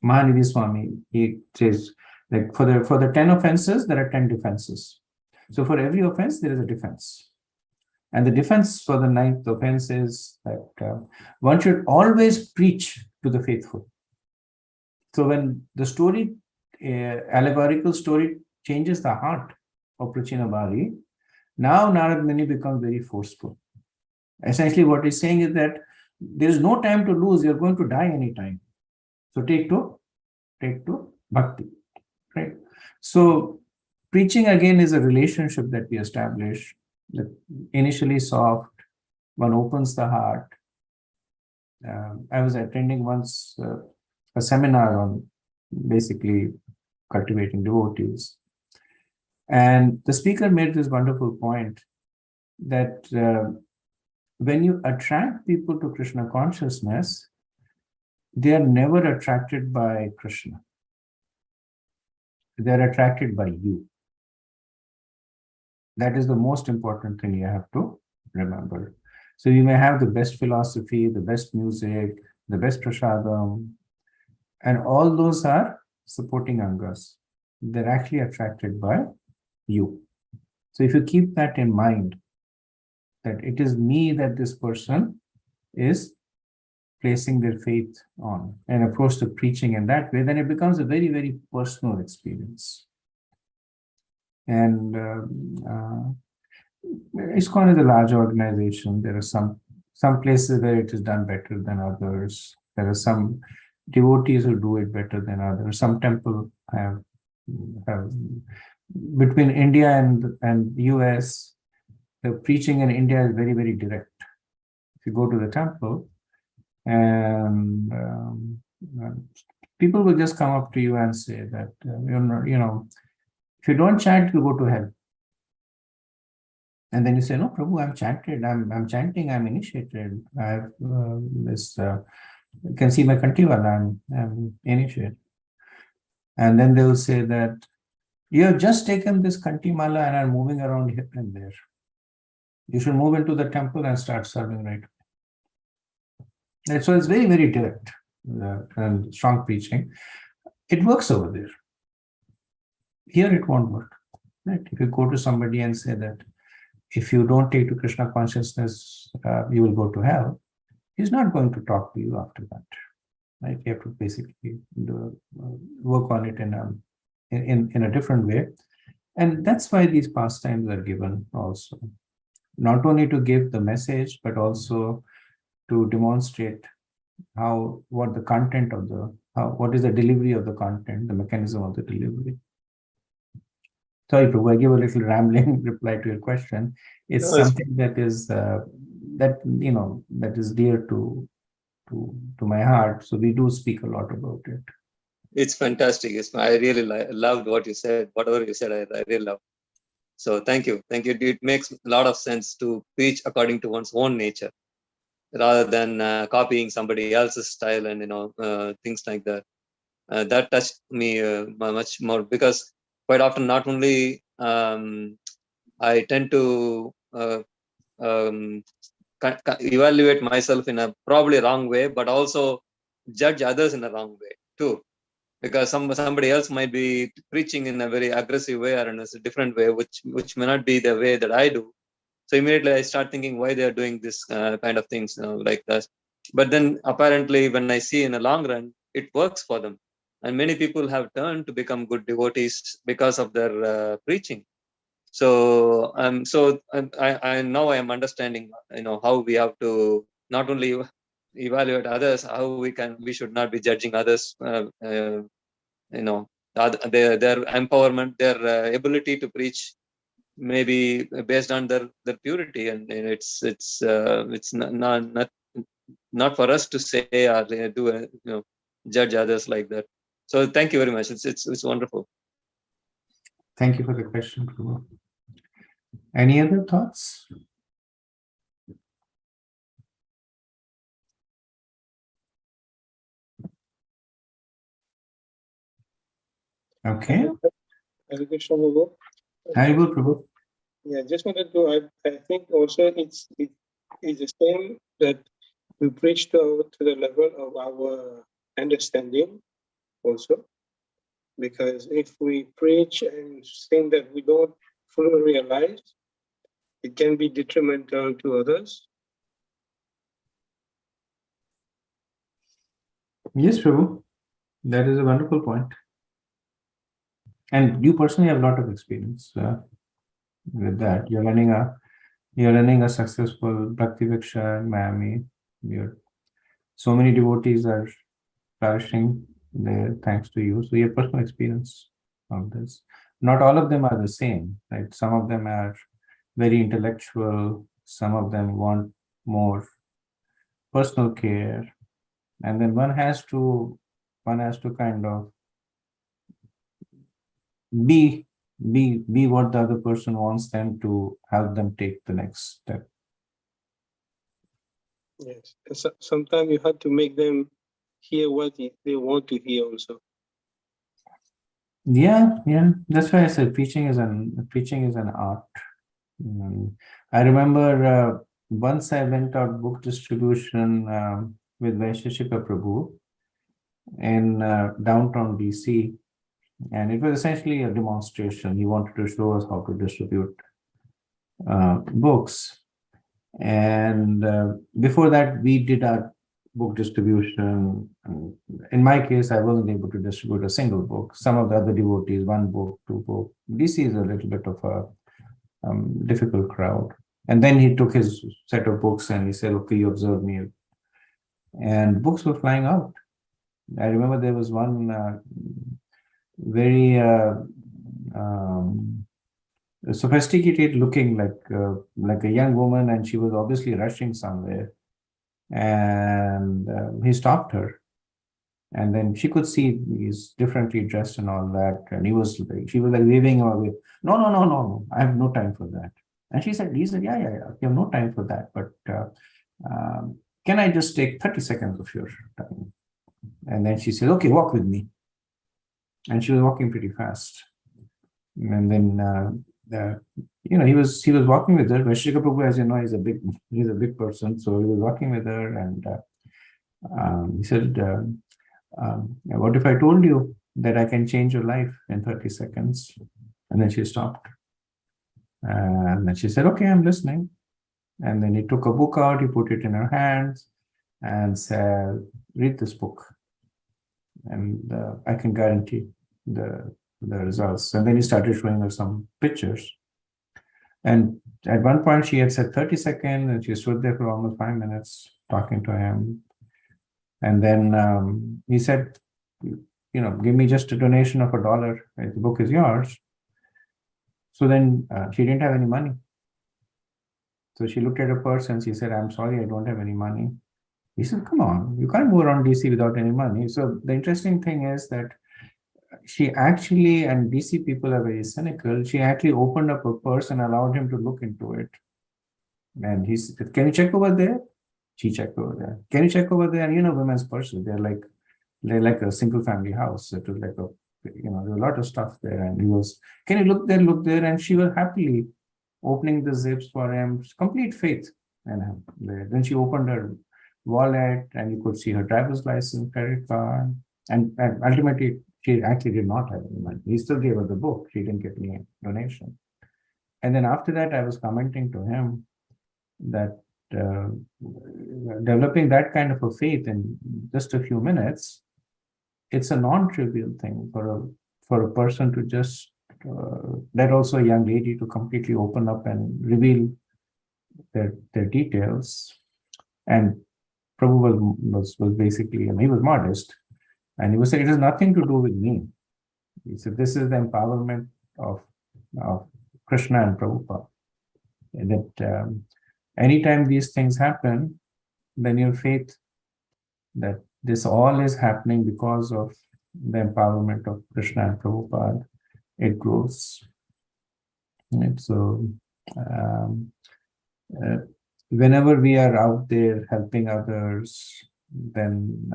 Mahanidhi Swami, he says, like for the 10 offenses, there are 10 defenses. So for every offense, there is a defense. And the defense for the 9th offense is that one should always preach to the faithful. So when the story, allegorical story, changes the heart of Prachina Bhari, now Narad Muni becomes very forceful. Essentially what he's saying is that there is no time to lose, you're going to die anytime. So take to bhakti, right? So preaching again is a relationship that we establish, that initially soft, one opens the heart. I was attending once a seminar on basically cultivating devotees. And the speaker made this wonderful point that when you attract people to Krishna consciousness, they are never attracted by Krishna. They are attracted by you. That is the most important thing you have to remember. So you may have the best philosophy, the best music, the best prasadam, and all those are supporting angas. They're actually attracted by you. So if you keep that in mind, that it is me that this person is placing their faith on, and approach the preaching in that way, then it becomes a very, very personal experience. And ISKCON is a large organization. There are some places where it is done better than others. There are some devotees who do it better than others. Some temples have between India and US, the preaching in India is very, very direct. If you go to the temple, and people will just come up to you and say that, if you don't chant, you go to hell. And then you say, no, Prabhu, I'm chanting, I'm initiated. I have you can see my kantiwala, I'm initiated. And then they will say that, you have just taken this kantimala and are moving around here and there. You should move into the temple and start serving right. And so it's very, very direct and strong preaching. It works over there. Here it won't work. Right? If you go to somebody and say that if you don't take to Krishna consciousness, you will go to hell, he's not going to talk to you after that. Right? You have to basically work on it in a different way. And that's why these pastimes are given also. Not only to give the message, but also to demonstrate what the content of what is the delivery of the content, the mechanism of the delivery. Sorry, Prabhu, I give a little rambling reply to your question. It's No, it's something that is that is dear to my heart. So we do speak a lot about it. It's fantastic. I really loved what you said. Whatever you said, I really loved. So thank you. It makes a lot of sense to preach according to one's own nature, rather than copying somebody else's style and things like that. That touched me much more, because quite often not only I tend to evaluate myself in a probably wrong way, but also judge others in a wrong way too, because somebody else might be preaching in a very aggressive way or in a different way, which may not be the way that I do. So immediately I start thinking why they are doing this kind of things like that. But then apparently when I see in the long run, it works for them. And many people have turned to become good devotees because of their preaching. So I now I am understanding, how we have to not only evaluate others, how we should not be judging others, their empowerment, their ability to preach, maybe based on their purity, and it's not for us to say or do judge others like that. So thank you very much. It's wonderful. Thank you for the question, Prabhu. Any other thoughts? Okay. Prabhu. Haribo, Prabhu. Yeah, just wanted to. I think also it's the same that we preach to the level of our understanding also, because if we preach and think that we don't fully realize, it can be detrimental to others. Yes, Prabhu. That is a wonderful point. And you personally have a lot of experience with that. You're running a successful Bhakti Viksha in Miami. So many devotees are flourishing there thanks to you. So your personal experience of this. Not all of them are the same, right? Some of them are very intellectual. Some of them want more personal care. And then one has to kind of be what the other person wants them to help them take the next step. Yes, sometimes you have to make them hear what they want to hear also. Yeah. That's why I said preaching is an art. I remember once I went out book distribution with Vaisheshika Prabhu in downtown DC. And it was essentially a demonstration. He wanted to show us how to distribute books. And before that, we did our book distribution. In my case, I wasn't able to distribute a single book. Some of the other devotees, 1 book, 2 books. DC is a little bit of a difficult crowd. And then he took his set of books and he said, okay, you observe me. And books were flying out. I remember there was one very sophisticated looking, like a young woman, and she was obviously rushing somewhere, and he stopped her, and then she could see he's differently dressed and all that, and she was like waving him away. No, I have no time for that. And he said, yeah, you have no time for that, but can I just take 30 seconds of your time? And then she said, okay, walk with me. And she was walking pretty fast. And then, he was walking with her. Vaisheshika Prabhu, as you know, he's a big person. So he was walking with her, and he said, what if I told you that I can change your life in 30 seconds? And then she stopped. And then she said, okay, I'm listening. And then he took a book out, he put it in her hands and said, read this book. And I can guarantee the results. And then he started showing her some pictures. And at one point she had said 30 seconds, and she stood there for almost 5 minutes talking to him. And then he said, give me just a donation of $1. The book is yours. So then she didn't have any money. So she looked at her purse and she said, I'm sorry, I don't have any money. He said, come on, you can't move around DC without any money. So the interesting thing is that she actually, and DC people are very cynical, she actually opened up her purse and allowed him to look into it. And he said, can you check over there? She checked over there. Can you check over there? And women's purses, they're like a single family house. It was like there was a lot of stuff there. And he was, can you look there? And she was happily opening the zips for him, complete faith in him. Then she opened her wallet and you could see her driver's license, credit card. And ultimately, she actually did not have any money. He still gave her the book. She didn't get any donation. And then after that, I was commenting to him that developing that kind of a faith in just a few minutes, it's a non-trivial thing for a person to just, that also a young lady to completely open up and reveal their details. And Prabhu was basically, he was modest. And he was saying, it has nothing to do with me. He said, this is the empowerment of Krishna and Prabhupada. That anytime these things happen, then your faith that this all is happening because of the empowerment of Krishna and Prabhupada, it grows. And so whenever we are out there helping others, then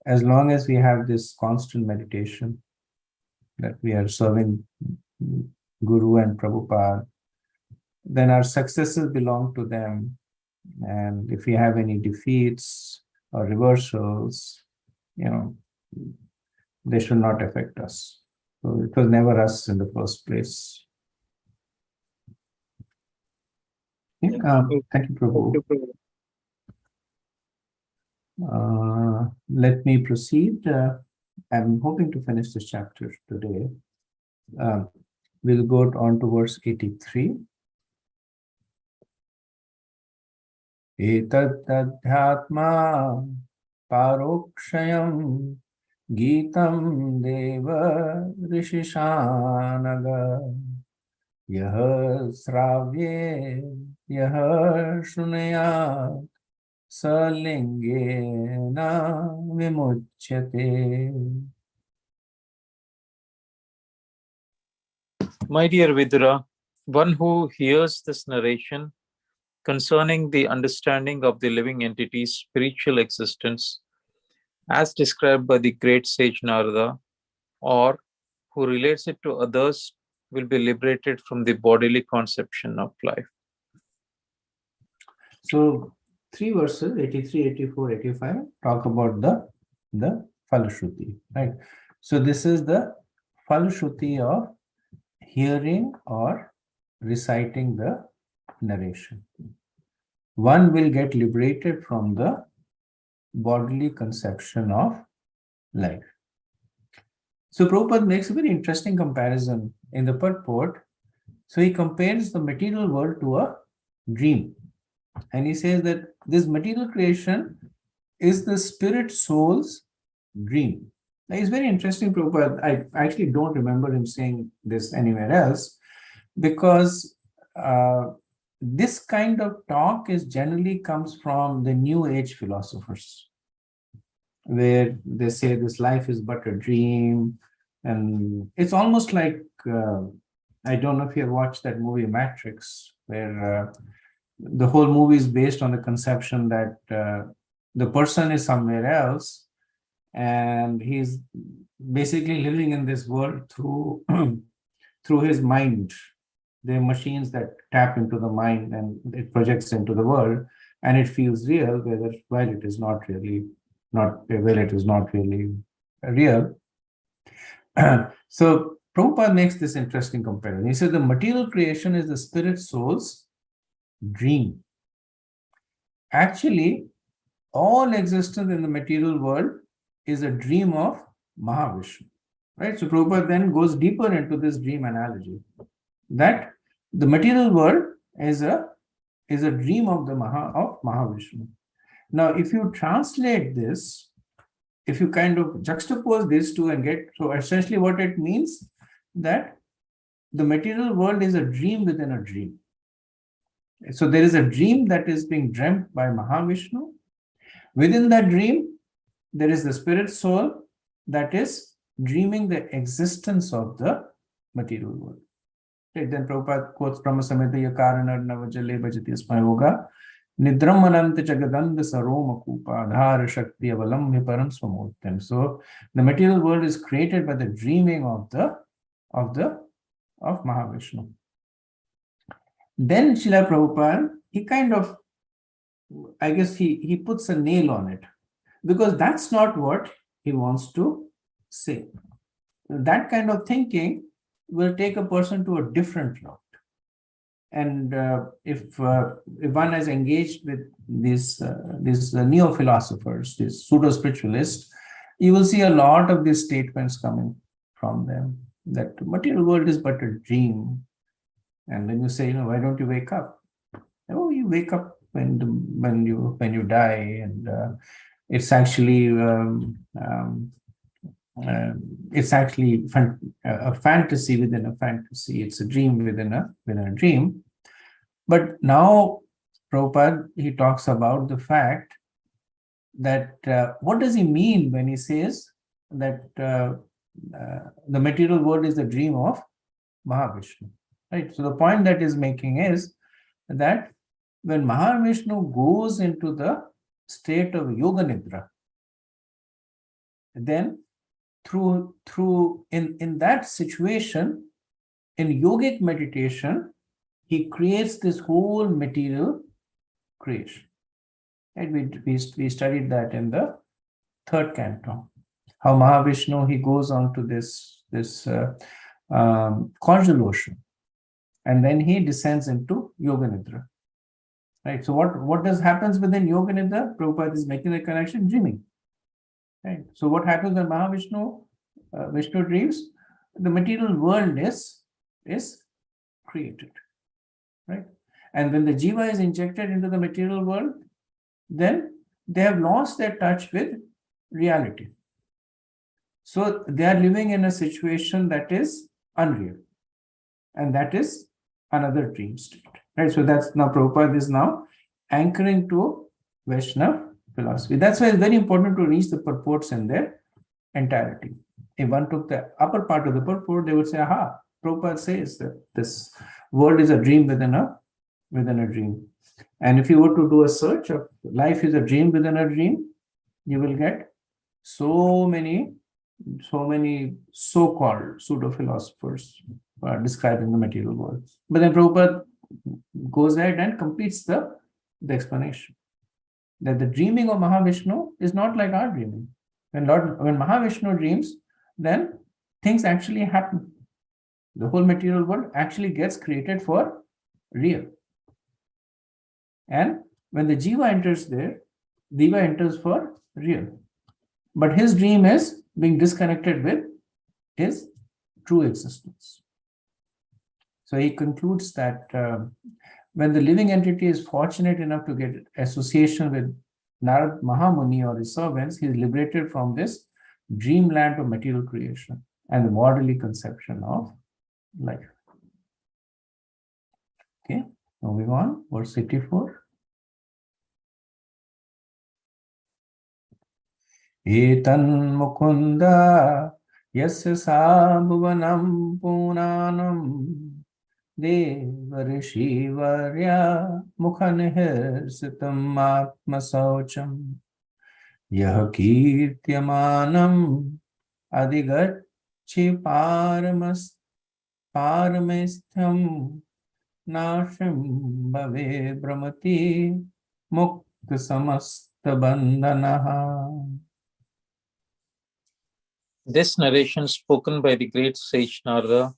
as long as we have this constant meditation that we are serving Guru and Prabhupada, then our successes belong to them. And if we have any defeats or reversals, they should not affect us. So it was never us in the first place. Thank you, Prabhu. Let me proceed. I'm hoping to finish this chapter today. We'll go on to verse 83. Etadhyatma parokshayam Geetam deva rishishanaga yaha sravye yaha shunayat salingena vimuchyate. My dear Vidura, one who hears this narration concerning the understanding of the living entity's spiritual existence as described by the great sage Narada, or who relates it to others, will be liberated from the bodily conception of life. So 3 verses, 83, 84, 85, talk about the Falashruti, right? So this is the Falashruti of hearing or reciting the narration. One will get liberated from the bodily conception of life. So Prabhupada makes a very interesting comparison in the purport. So he compares the material world to a dream. And he says that this material creation is the spirit soul's dream. Now, it's very interesting, Prabhupada. I actually don't remember him saying this anywhere else, because this kind of talk generally comes from the New Age philosophers, where they say this life is but a dream. And it's almost like, I don't know if you have watched that movie Matrix, where the whole movie is based on the conception that the person is somewhere else and he's basically living in this world through through his mind. There are machines that tap into the mind and it projects into the world and it feels real, while it is not really real. So Prabhupada makes this interesting comparison. He says the material creation is the spirit soul's dream. Actually, all existence in the material world is a dream of Mahavishnu, right? So Prabhupada then goes deeper into this dream analogy, that the material world is a dream of Mahavishnu. Now, if you translate this, if you kind of juxtapose these two and get, so essentially what it means, that the material world is a dream within a dream. So there is a dream that is being dreamt by Mahavishnu. Within that dream, there is the spirit soul that is dreaming the existence of the material world. Okay, then Prabhupada quotes Brahma-samhita Yakarana Navajale Bhajati Asmayoga Nidram Ananta Jagadanda Saroma Kupa Dhara Shakti Avalamhi Param Swamurtam. So the material world is created by the dreaming of Mahavishnu. Then Srila Prabhupada, he kind of, I guess he puts a nail on it, because that's not what he wants to say. That kind of thinking will take a person to a different route. And if one is engaged with these neo-philosophers, these pseudo-spiritualists, you will see a lot of these statements coming from them, that the material world is but a dream. And then you say, why don't you wake up? Oh, you wake up when you die, and it's actually a fantasy within a fantasy. It's a dream within a dream. But now Prabhupada, he talks about the fact that what does he mean when he says that the material world is the dream of Mahavishnu, right? So the point that he's making is that when Mahavishnu goes into the state of Yoga Nidra, then in that situation, in yogic meditation, he creates this whole material creation. And we studied that in the third canto. How Mahavishnu, he goes on to this causal ocean, and then he descends into Yoga Nidra. Right. So what happens within Yoga Nidra? Prabhupada is making the connection, dreaming. Right. So what happens when Vishnu dreams? The material world is created. Right. And when the jiva is injected into the material world, then they have lost their touch with reality. So they are living in a situation that is unreal, and that is another dream state. Right. So that's now Prabhupada is now anchoring to Vaishnava philosophy. That's why it's very important to read the purports in their entirety. If one took the upper part of the purport, they would say, aha, Prabhupada says that this world is a dream within a dream. And if you were to do a search of life is a dream within a dream, you will get so many so-called pseudo-philosophers describing the material world. But then Prabhupada goes ahead and completes the explanation that the dreaming of Mahavishnu is not like our dreaming. When Mahavishnu dreams, then things actually happen. The whole material world actually gets created for real. And when the jiva enters there, Diva enters for real. But his dream is being disconnected with his true existence. So he concludes that when the living entity is fortunate enough to get association with Narad Mahamuni or his servants, he is liberated from this dreamland of material creation and the bodily conception of life. Okay, moving on, verse 84. Etan mukunda yasya sabhuvanam punanam Devarishi varya mukhanihirsitam atmasaucham Yah kirtyamanam adigachi paramastham nashim bhave brahmati mukta samasta bandhanaha. This narration spoken by the great sage Narada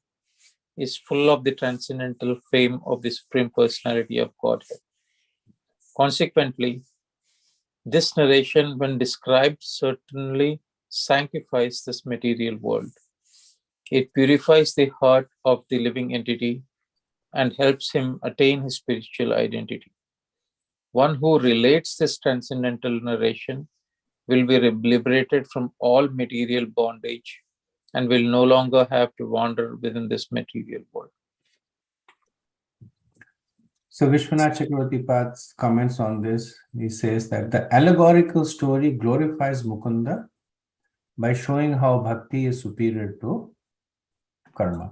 is full of the transcendental fame of the Supreme Personality of Godhead. Consequently, this narration, when described, certainly sanctifies this material world. It purifies the heart of the living entity and helps him attain his spiritual identity. One who relates this transcendental narration will be liberated from all material bondage and will no longer have to wander within this material world. So Vishwanath Chakravarti Pad's comments on this, he says that the allegorical story glorifies Mukunda by showing how bhakti is superior to karma.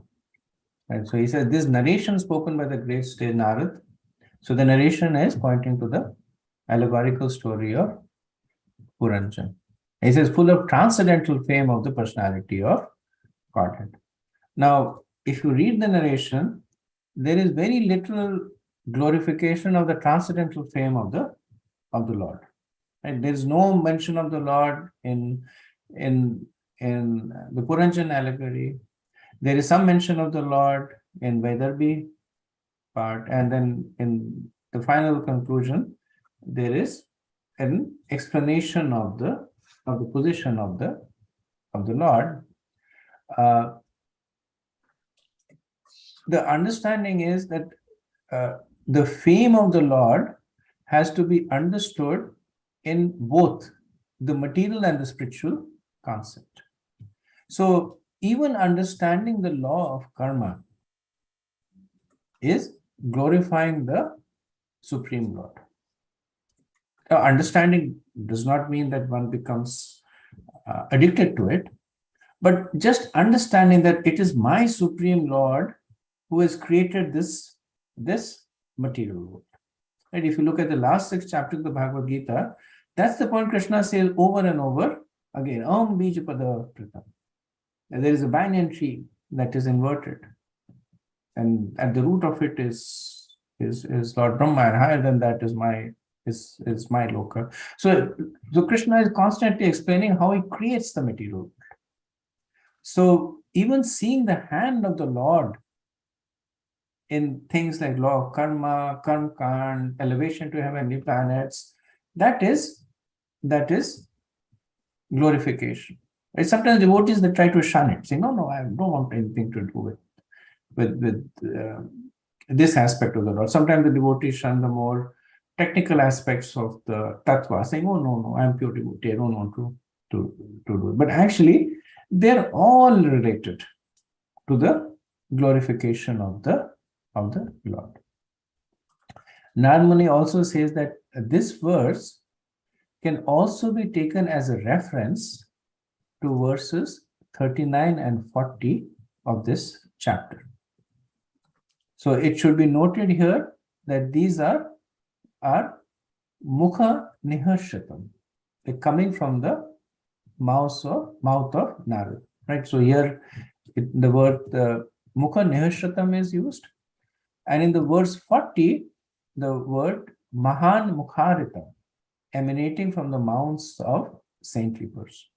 And so he says this narration spoken by the great sage Narad. So the narration is pointing to the allegorical story of Puranjan. He says full of transcendental fame of the personality of Godhead. Now, if you read the narration, there is very little glorification of the transcendental fame of the Lord. Right? There is no mention of the Lord in the Puranjan allegory. There is some mention of the Lord in Vaidarbhi part, and then in the final conclusion, there is an explanation of the position of the Lord. The understanding is that the fame of the Lord has to be understood in both the material and the spiritual concept. So even understanding the law of karma is glorifying the Supreme Lord. Now, understanding does not mean that one becomes addicted to it, but just understanding that it is my Supreme Lord who has created this material world. Right? If you look at the last 6 chapters of the Bhagavad Gita, that's the point Krishna says over and over again. Om Bijapada Pratam. And there is a banyan tree that is inverted, and at the root of it is Lord Brahma, and higher than that is my loka. So Krishna is constantly explaining how he creates the material world. So even seeing the hand of the Lord in things like law of karma, karma, elevation to heavenly planets, that is glorification. Right? Sometimes devotees, they try to shun it, saying, no, I don't want anything to do with this aspect of the Lord. Sometimes the devotees shun the more technical aspects of the tattva, saying, oh, no, I'm pure devotee, I don't want to do it. But actually, they're all related to the glorification of the Lord. Narad Muni also says that this verse can also be taken as a reference to verses 39 and 40 of this chapter. So it should be noted here that these are mukha niharshatam, coming from the mouth of Narad. Right? So here the word mukha niharshatam is used. And in the verse 40, the word mahan mukharita, emanating from the mouths of saintly person.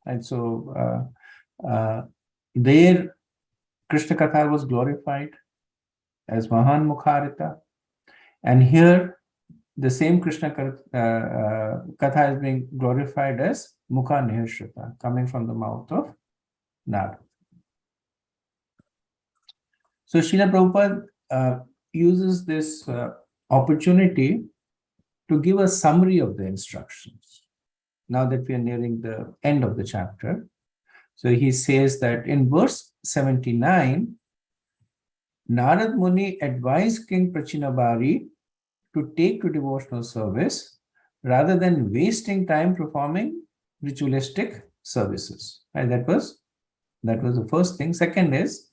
And so there Krishna Katha was glorified as mahan mukharita, and here the same Krishna Katha is being glorified as mukha niharshrita, coming from the mouth of Narad. So Srila Prabhupada uses this opportunity to give a summary of the instructions. Now that we are nearing the end of the chapter, so he says that in verse 79, Narad Muni advised King Prachinabhari to take to devotional service rather than wasting time performing ritualistic services. Right? That was the first thing. Second is,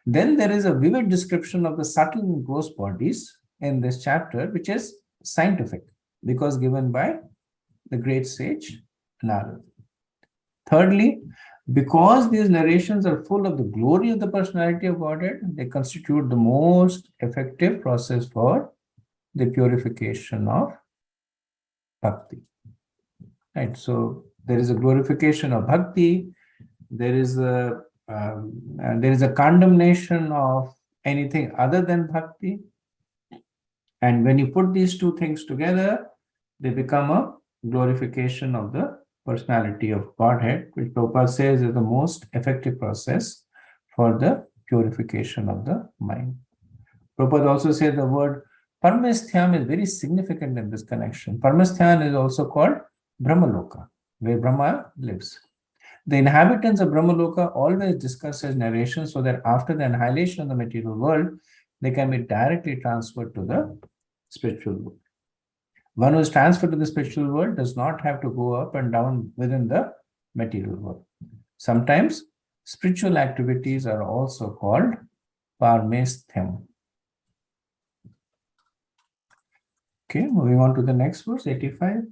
then there is a vivid description of the subtle and gross bodies in this chapter, which is scientific, because given by the great sage Narad. Thirdly, because these narrations are full of the glory of the personality of Godhead, they constitute the most effective process for the purification of bhakti. Right? So there is a glorification of bhakti, there is a condemnation of anything other than bhakti. And when you put these two things together, they become a glorification of the personality of Godhead, which Prabhupada says is the most effective process for the purification of the mind. Prabhupada also said the word Paramesthyam is very significant in this connection. Paramesthyam is also called Brahmaloka, where Brahma lives. The inhabitants of Brahmaloka always discuss such narrations so that after the annihilation of the material world, they can be directly transferred to the spiritual world. One who is transferred to the spiritual world does not have to go up and down within the material world. Sometimes spiritual activities are also called parmesthyam. Okay, moving on to the next verse, 85.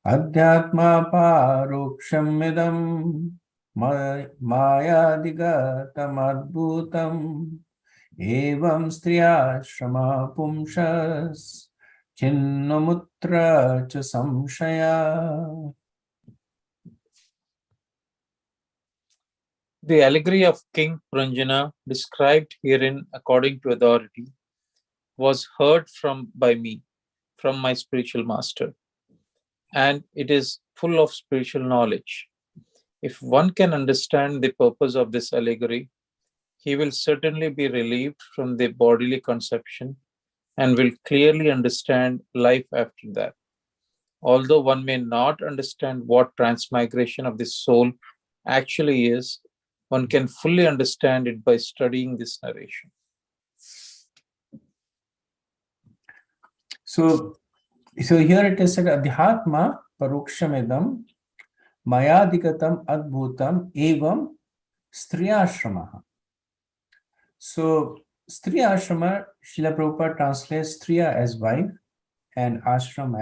Adhyatma paroksham idam mayadigatam adbhutam evam striyashrama pumshas chinnamutra cha samshaya. The allegory of King Pranjana, described herein according to authority, was heard by me, from my spiritual master, and it is full of spiritual knowledge. If one can understand the purpose of this allegory, he will certainly be relieved from the bodily conception and will clearly understand life after that. Although one may not understand what transmigration of the soul actually is, one can fully understand it by studying this narration. So here it is said, Adhyatma parukshamedam mayadikatam adbhutam evam striyashramaha. So striyashrama, Srila Prabhupada translates striya as wife and ashram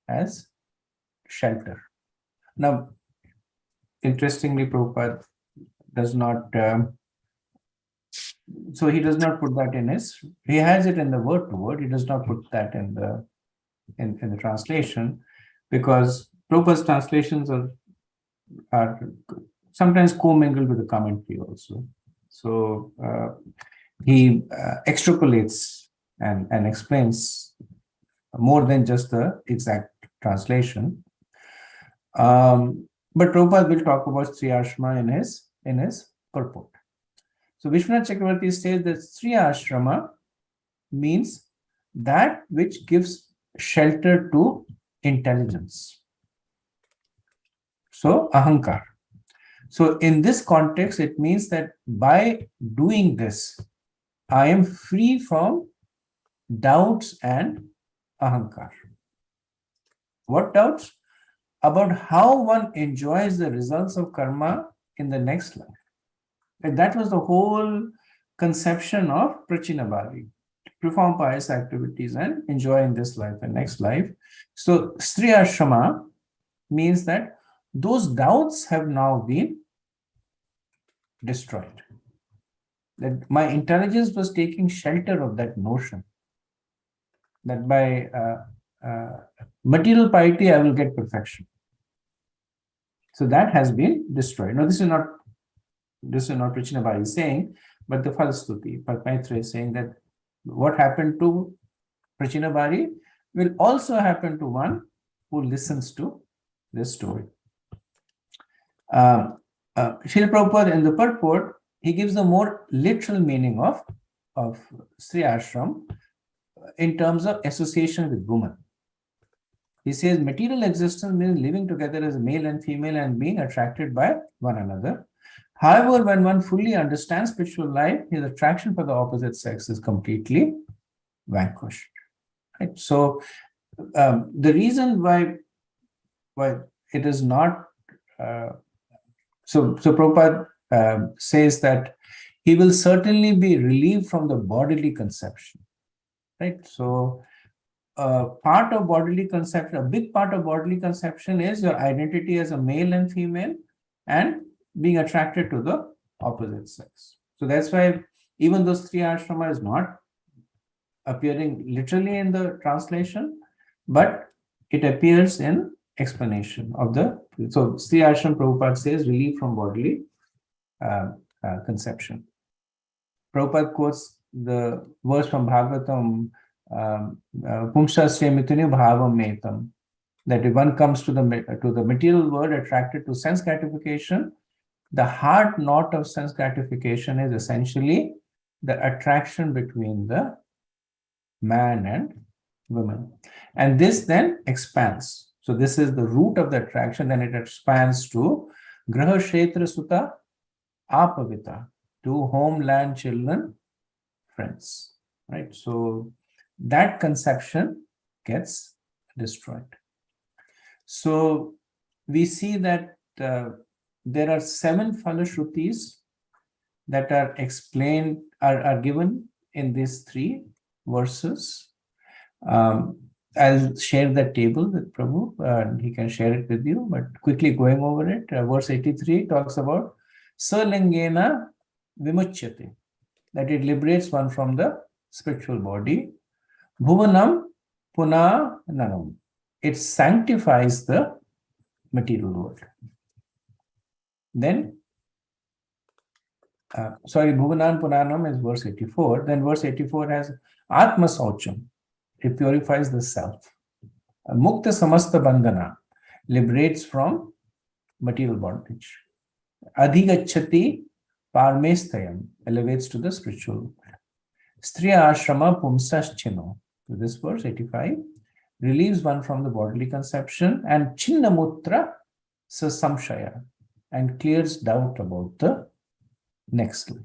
as shelter. Now, interestingly, Prabhupada does not, so he does not put that in his, he has it in the word to word, he does not put that in the translation, because Prabhupada's translations are sometimes commingled with the commentary also. So he extrapolates and explains more than just the exact translation. But Prabhupada will talk about Striyashrama in his purport. So Vishwanath Chakravarti says that Striyashrama means that which gives shelter to intelligence. So ahankar. So in this context, it means that by doing this, I am free from doubts and ahankar. What doubts? About how one enjoys the results of karma in the next life. And that was the whole conception of Prachinabhari. Perform pious activities and enjoy in this life and next life. So Striyashrama means that those doubts have now been destroyed. That my intelligence was taking shelter of that notion that by material piety I will get perfection. So that has been destroyed. Now this is not Prachinabhari saying, but the Falstuti, Padmaitra is saying that what happened to Prachinabhari will also happen to one who listens to this story. Srila Prabhupada in the purport, he gives a more literal meaning of Sri Ashram in terms of association with woman. He says material existence means living together as a male and female and being attracted by one another. However, when one fully understands spiritual life, his attraction for the opposite sex is completely vanquished. Right? So the reason why it is not so Prabhupada says that he will certainly be relieved from the bodily conception. Right? So part of bodily conception, a big part of bodily conception is your identity as a male and female and being attracted to the opposite sex. So that's why even though Sri Ashrama is not appearing literally in the translation, but it appears in explanation of the, so Sri Ashram Prabhupada says relief from bodily conception. Prabhupada quotes the verse from Bhagavatam, Pumsha Sremituni Bhavam Metam, that if one comes to the material world attracted to sense gratification, the hard knot of sense gratification is essentially the attraction between the man and woman. And this then expands. So this is the root of the attraction. Then it expands to Graha Kshetra Sutta Apavita, to homeland, children, friends. Right? So that conception gets destroyed. So we see that there are 7 Falashrutis that are explained, are given in these 3 verses. I'll share that table with Prabhu, and he can share it with you, but quickly going over it, verse 83 talks about Salingena Vimuchyate, that it liberates one from the spiritual body. Bhuvanam Puna Nanam, it sanctifies the material world. Then, Bhuvanan Punanam is verse 84. Then verse 84 has Atma Saucham, it purifies the self. Mukta Samasta Bandhana, liberates from material bondage. Adhigachati Parmesthayam, elevates to the spiritual world. Striya Ashrama Pumsaschino, this verse 85, relieves one from the bodily conception. And Chinnamutra Sasamshaya, and clears doubt about the next life.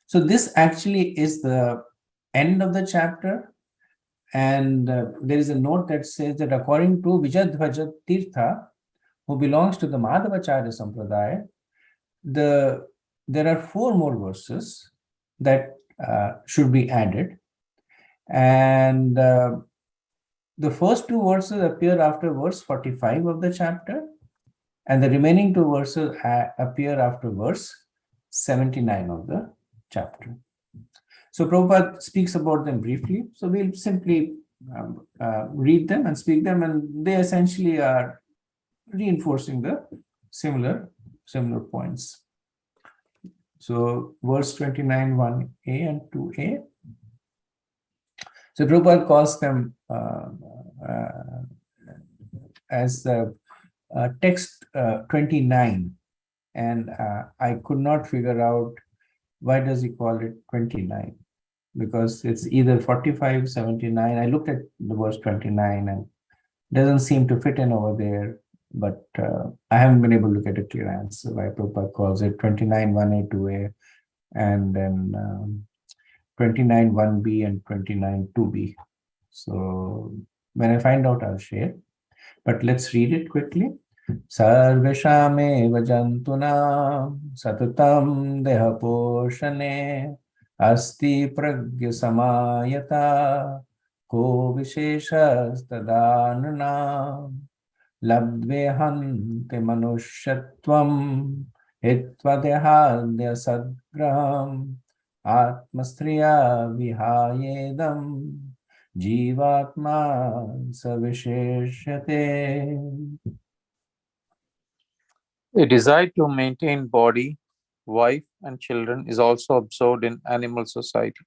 So this actually is the end of the chapter. And there is a note that says that according to Vijadhvaja Tirtha, who belongs to the Madhavacharya Sampradaya, there are 4 more verses that should be added. And the first 2 verses appear after verse 45 of the chapter, and the remaining 2 verses appear after verse 79 of the chapter. So Prabhupada speaks about them briefly. So we'll simply read them and speak them, and they essentially are reinforcing the similar points. So verse 29, 1a and 2a. So Prabhupada calls them as the text 29, and I could not figure out why does he call it 29, because it's either 45, 79. I looked at the verse 29 and it doesn't seem to fit in over there, but I haven't been able to get a clear answer why Prabhupada calls it 29, 1a, 2a, and then 29, 1b and 29, 2b. So when I find out, I'll share. But let's read it quickly. Sarveshame vajantuna satatam deha poshane asti pragya samayata ko visheshas tadanana labdvehante manushyatvam hitva dehadya sadgraham atmastriya vihayedam jivatma savisheshyate. A desire to maintain body, wife, and children is also observed in animal society.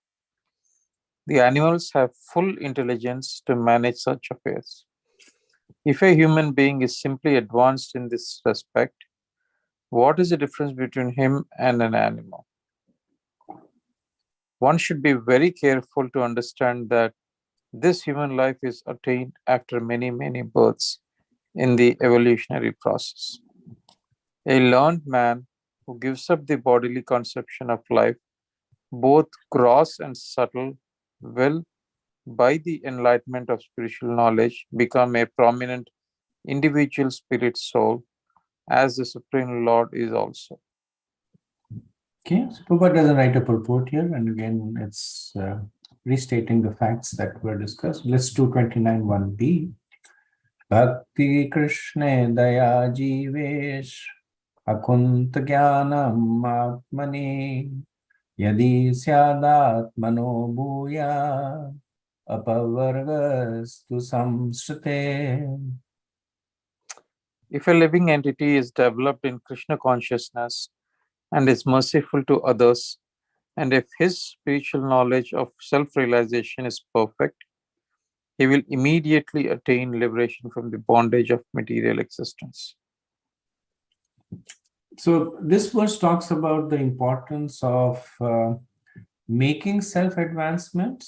The animals have full intelligence to manage such affairs. If a human being is simply advanced in this respect, what is the difference between him and an animal? One should be very careful to understand that this human life is attained after many, many births in the evolutionary process. A learned man who gives up the bodily conception of life, both gross and subtle, will, by the enlightenment of spiritual knowledge, become a prominent individual spirit soul, as the Supreme Lord is also. Okay, so Prabhupada doesn't write a purport here, and again, it's restating the facts that were discussed. Let's do 29.1b. Bhakti Krishna Daya Jivesh Akunt Jnanam Atmani Yadi Syadatmano Bhuya Apavargastu Samsrite. If a living entity is developed in Krishna consciousness and is merciful to others, and if his spiritual knowledge of self-realization is perfect, he will immediately attain liberation from the bondage of material existence. So this verse talks about the importance of making self-advancement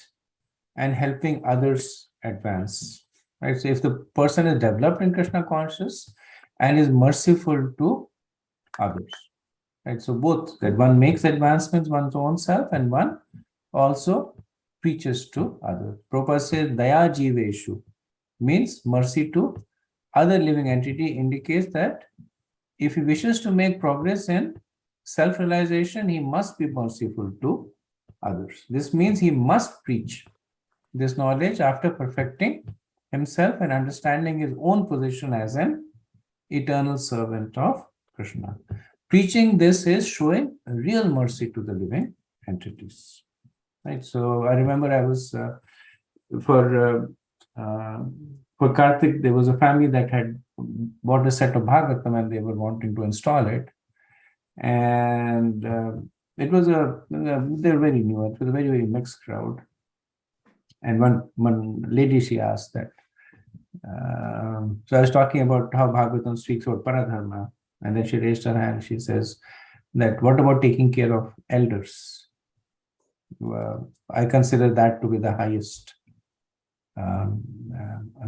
and helping others advance. right? So if the person is developed in Krishna conscious and is merciful to others, right? So both, that one makes advancements one's own self and one also preaches to others. Prabhupada says daya jiveshu means mercy to other living entity, indicates that if he wishes to make progress in self-realization, he must be merciful to others. This means he must preach this knowledge after perfecting himself and understanding his own position as an eternal servant of Krishna. Preaching this is showing real mercy to the living entities. Right. So I remember I was for Karthik, there was a family that had bought a set of Bhagavatam and they were wanting to install it. And it was they're very new. It was a very, very mixed crowd. And one lady, she asked that, so I was talking about how Bhagavatam speaks about Paradharma. And then she raised her hand. She says that, what about taking care of elders? I consider that to be the highest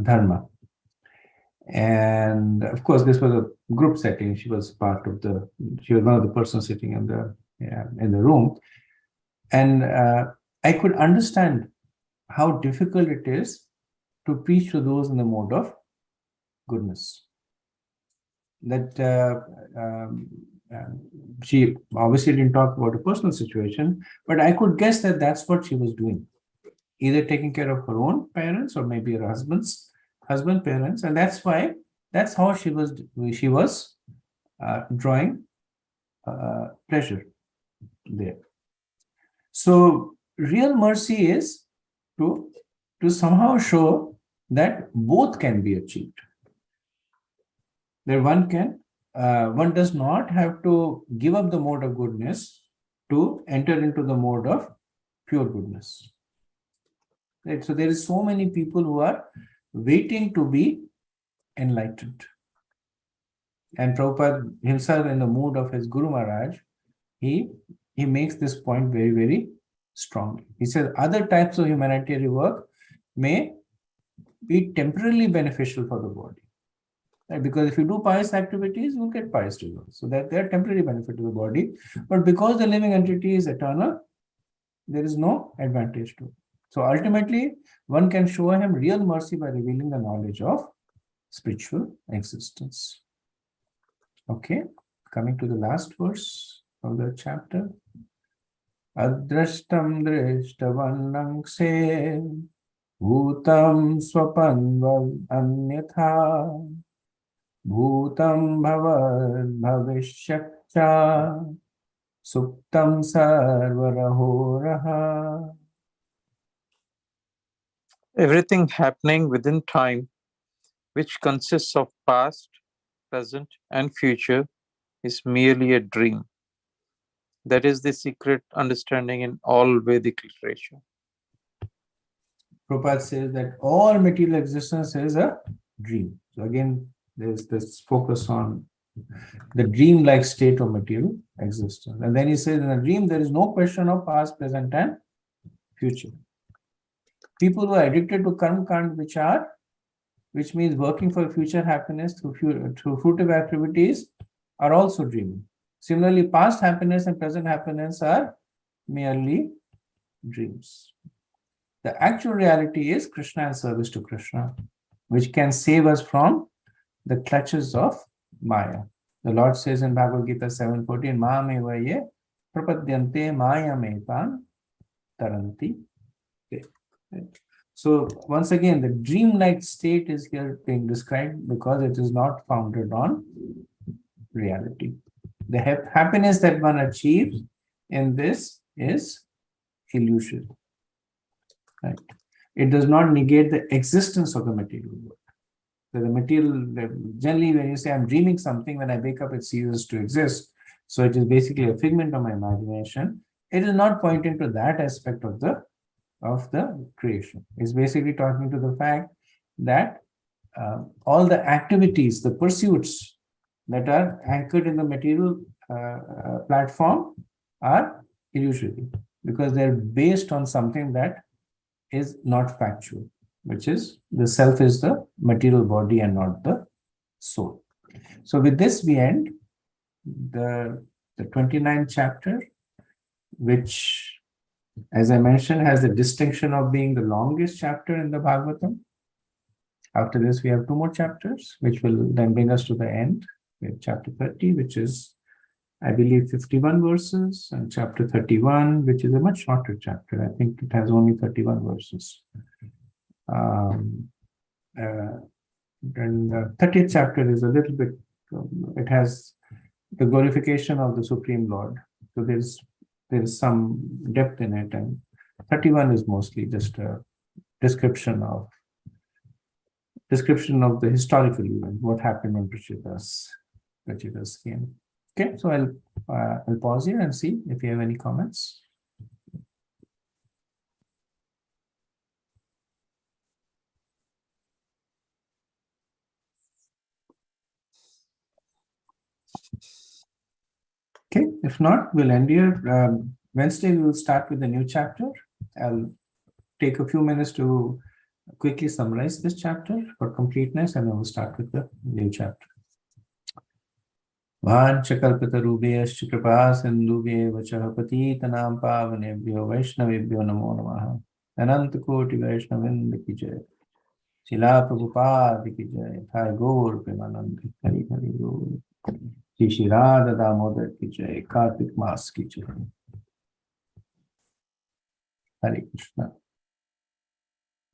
dharma. And of course, this was a group setting. She was one of the persons sitting in the room. And I could understand how difficult it is to preach to those in the mode of goodness. That she obviously didn't talk about a personal situation, but I could guess that that's what she was doing, either taking care of her own parents or maybe her husband's parents, and that's how she was drawing pleasure there. So real mercy is to somehow show that both can be achieved. That one does not have to give up the mode of goodness to enter into the mode of pure goodness. Right? So there is so many people who are waiting to be enlightened. And Prabhupada himself, in the mood of his Guru Maharaj, he makes this point very, very strongly. He says other types of humanitarian work may be temporarily beneficial for the body. Right? Because if you do pious activities, you will get pious results. So that they are temporary benefit to the body. But because the living entity is eternal, there is no advantage to it. So ultimately, one can show him real mercy by revealing the knowledge of spiritual existence. Okay, coming to the last verse of the chapter. Adrashtam drishtavanang se bhutam swapanvam anyatha bhutam bhavad bhavishyacha suptam sarvarahoraha. Everything happening within time, which consists of past, present, and future, is merely a dream. That is the secret understanding in all Vedic literature. Prabhupada says that all material existence is a dream. So again, there's this focus on the dreamlike state of material existence. And then he says in a dream, there is no question of past, present, and future. People who are addicted to karma kand which means working for future happiness through fruitive activities, are also dreaming. Similarly, past happiness and present happiness are merely dreams. The actual reality is Krishna and service to Krishna, which can save us from the clutches of Maya. The Lord says in Bhagavad Gita 7:14, Mahameva ye prapadyante maya metan taranti. So once again, the dreamlike state is here being described because it is not founded on reality. The happiness that one achieves in this is illusion. Right? It does not negate the existence of the material world. So the material, generally when you say I'm dreaming something, when I wake up it ceases to exist. So it is basically a figment of my imagination. It is not pointing to that aspect of the creation. It's basically talking to the fact that all the activities, the pursuits that are anchored in the material platform are illusory because they're based on something that is not factual. which is the self is the material body and not the soul. So with this, we end the 29th chapter, which, as I mentioned, has the distinction of being the longest chapter in the Bhagavatam. After this, we have 2 more chapters, which will then bring us to the end. We have chapter 30, which is, I believe, 51 verses, and chapter 31, which is a much shorter chapter. I think it has only 31 verses. And the 30th chapter is a little bit, it has the glorification of the Supreme Lord. So there's some depth in it, and 31 is mostly just a description of the historical event, what happened when Prachitas came. Okay, so I'll pause here and see if you have any comments. Okay, if not, we'll end here. Wednesday, we will start with a new chapter. I'll take a few minutes to quickly summarize this chapter for completeness, and then we'll start with the new chapter. Vanchakalpatarubhyascha kripa sindhubhye vachah patitanam pavanebhyo vaishnavebhyo namo namaha. Ananta koti vaishnavinda ki jai. Srila Prabhupada ki jai. Thai Gaur Premanand Hari Hari Gaur. Shri Radha Damodar ki jai. Kartik Mas ki jai. Hare Krishna.